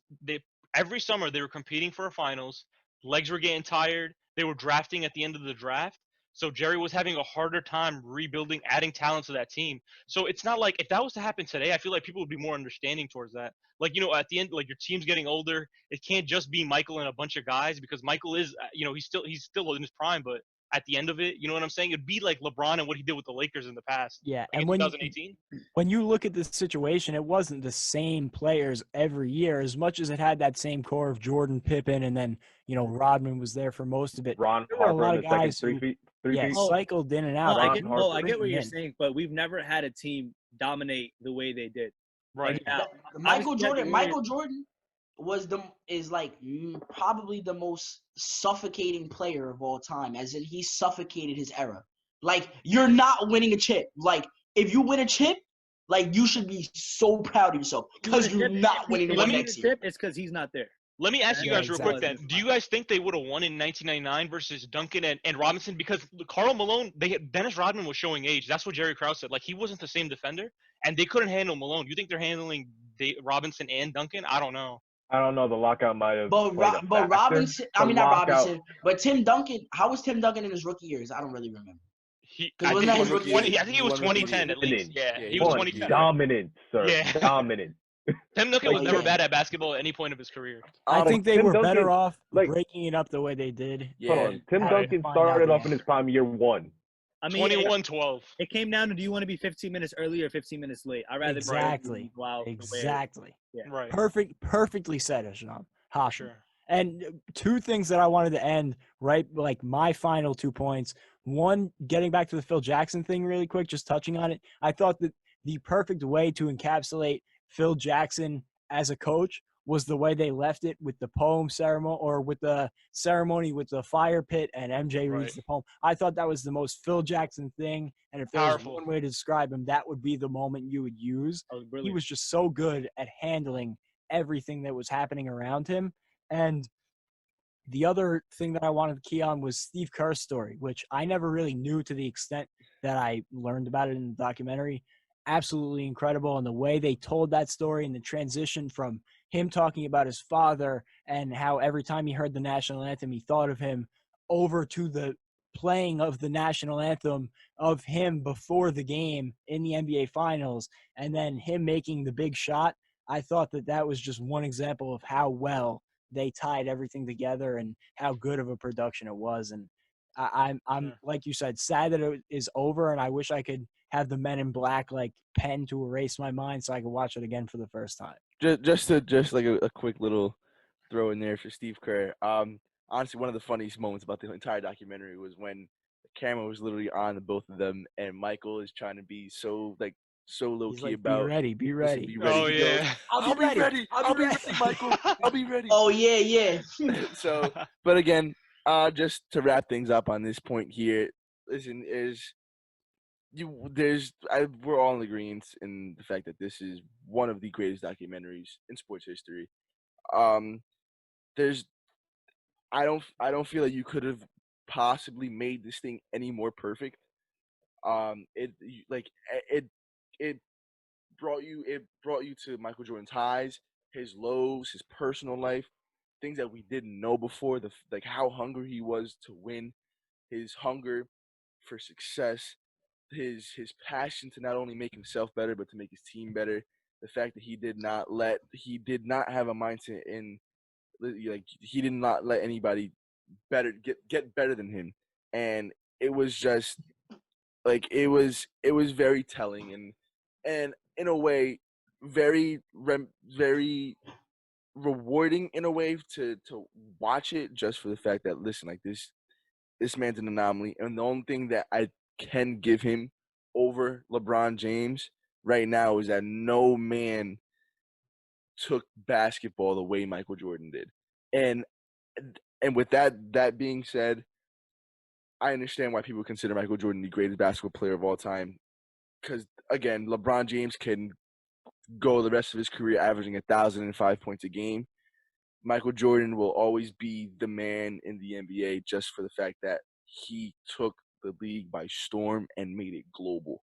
S6: every summer they were competing for a finals. Legs were getting tired. They were drafting at the end of the draft. So Jerry was having a harder time rebuilding, adding talent to that team. So it's not like if that was to happen today, I feel like people would be more understanding towards that. Like, at the end, like your team's getting older. It can't just be Michael and a bunch of guys because Michael is, he's still in his prime, but at the end of it, you know what I'm saying? It'd be like LeBron and what he did with the Lakers in the past.
S1: Yeah,
S6: Like
S1: and
S6: in
S1: when
S6: 2018.
S1: when you look at this situation, it wasn't the same players every year as much as it had that same core of Jordan, Pippen, and then Rodman was there for most of it.
S5: Ron
S1: There were a
S5: Harper
S1: lot
S5: in
S1: of
S5: the second
S1: guys who,
S5: three
S1: yeah,
S5: feet.
S1: cycled in and out.
S5: I
S1: They
S5: get-
S1: could
S5: no,
S3: I get what
S1: bring
S3: you're
S1: in.
S3: saying, but we've never had a team dominate the way they did.
S6: Right.
S3: Yeah.
S4: Michael
S3: Obviously,
S4: Jordan.
S3: the
S4: Michael Jordan is like probably the most suffocating player of all time. As in, he suffocated his era. Like you're not winning a chip. Like if you win a chip, like you should be so proud of yourself because you're not winning the
S3: If
S4: one
S3: he
S4: next
S3: needs a
S4: year.
S3: chip, it's because he's not there.
S6: Let me ask you
S1: Yeah,
S6: guys real quick
S1: exactly.
S6: then. Do you guys think they would have won in 1999 versus Duncan and Robinson? Because Karl Malone, Dennis Rodman was showing age. That's what Jerry Krause said. Like, he wasn't the same defender, and they couldn't handle Malone. You think they're handling Robinson and Duncan? I don't know.
S5: I don't know. The lockout might have.
S4: But
S5: played a factor.
S4: Robinson, I
S5: The
S4: mean not
S5: lockout-
S4: Robinson, but Tim Duncan. How was Tim Duncan in his rookie years? I don't really remember.
S6: I
S4: wasn't
S6: think
S4: that
S6: he
S4: his
S6: was
S4: rookie
S6: 20.
S4: year?
S6: I think he was 2010 at least. Yeah, he was
S5: Hold on,
S6: 2010.
S5: Dominant, sir.
S6: Yeah.
S5: Dominant.
S6: Tim Duncan was
S4: Oh,
S6: never
S4: yeah.
S6: bad at basketball at any point of his career.
S1: I think they
S5: Tim
S1: were
S5: Duncan,
S1: better off
S5: like-
S1: breaking it up the way they did.
S2: Yeah.
S5: Hold on. Tim
S1: Had
S5: Duncan
S1: to find
S5: started
S1: out
S5: off in his prime year one.
S3: I mean,
S6: 21-12.
S3: it came down to, do you want to be 15 minutes early or 15 minutes late? I'd rather
S1: Exactly.
S3: go out
S1: Exactly.
S3: Yeah.
S6: Right.
S1: Perfectly said, Hasham.
S6: For sure.
S1: And two things that I wanted to end, right? Like my final 2 points. One, getting back to the Phil Jackson thing really quick, just touching on it. I thought that the perfect way to encapsulate Phil Jackson as a coach was the way they left it with the poem ceremony, or with the ceremony with the fire pit and MJ reads
S6: Right.
S1: the poem. I thought that was the most Phil Jackson thing. And if there was
S6: Powerful.
S1: one way to describe him, that would be the moment you would use.
S3: That was
S1: He
S3: brilliant.
S1: was just so good at handling everything that was happening around him. And the other thing that I wanted to key on was Steve Kerr's story, which I never really knew to the extent that I learned about it in the documentary. Absolutely incredible. And the way they told that story and the transition from him talking about his father and how every time he heard the national anthem, he thought of him, over to the playing of the national anthem of him before the game in the NBA Finals, and then him making the big shot. I thought that that was just one example of how well they tied everything together and how good of a production it was. And I'm
S6: Sure.
S1: like you said, sad that it is over, and I wish I could have the Men in Black like pen to erase my mind so I could watch it again for the first time.
S2: Just like a quick little throw in there for Steve Kerr. Honestly, one of the funniest moments about the entire documentary was when the camera was literally on the both of them, and Michael is trying to be so low
S1: He's
S2: key
S1: like,
S2: about.
S1: be
S2: Listen,
S1: ready.
S2: be ready.
S6: Oh
S2: He goes,
S6: yeah.
S2: I'll be ready. I'll be ready, Michael. I'll be ready.
S4: Oh yeah.
S2: So, but again, just to wrap things up on this point here, listen, we're all in agreement in the fact that this is one of the greatest documentaries in sports history. There's I don't feel like you could have possibly made this thing any more perfect. It brought you to Michael Jordan's highs, his lows, his personal life, things that we didn't know before. Like how hungry he was to win, his hunger for success, his passion to not only make himself better but to make his team better. The fact that he did not have a mindset in, like, he did not let anybody get better than him, and it was just like it was very telling, and in a way very rewarding in a way to watch it, just for the fact that, listen, like, this man's an anomaly, and the only thing that I can give him over LeBron James right now is that no man took basketball the way Michael Jordan did. And with that being said, I understand why people consider Michael Jordan the greatest basketball player of all time. Because, again, LeBron James can go the rest of his career averaging 1,005 points a game. Michael Jordan will always be the man in the NBA, just for the fact that he took the league by storm and made it global.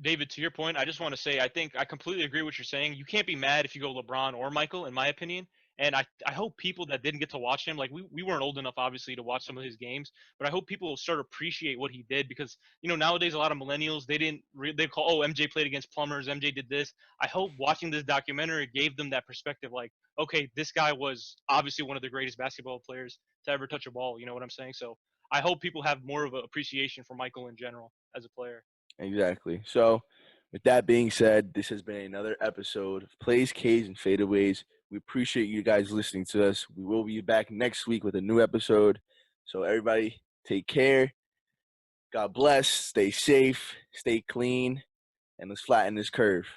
S6: David, to your point, I just want to say I think I completely agree with what you're saying. You can't be mad if you go LeBron or Michael, in my opinion. And I hope people that didn't get to watch him, like we weren't old enough, obviously, to watch some of his games, but I hope people will start to appreciate what he did, because, nowadays a lot of millennials, they call, oh, MJ played against plumbers, MJ did this. I hope watching this documentary gave them that perspective, like, okay, this guy was obviously one of the greatest basketball players to ever touch a ball. You know what I'm saying? So I hope people have more of an appreciation for Michael in general as a player.
S2: Exactly. So, with that being said, this has been another episode of Plays, K's, and Fadeaways. We appreciate you guys listening to us. We will be back next week with a new episode. So, everybody, take care. God bless. Stay safe. Stay clean. And let's flatten this curve.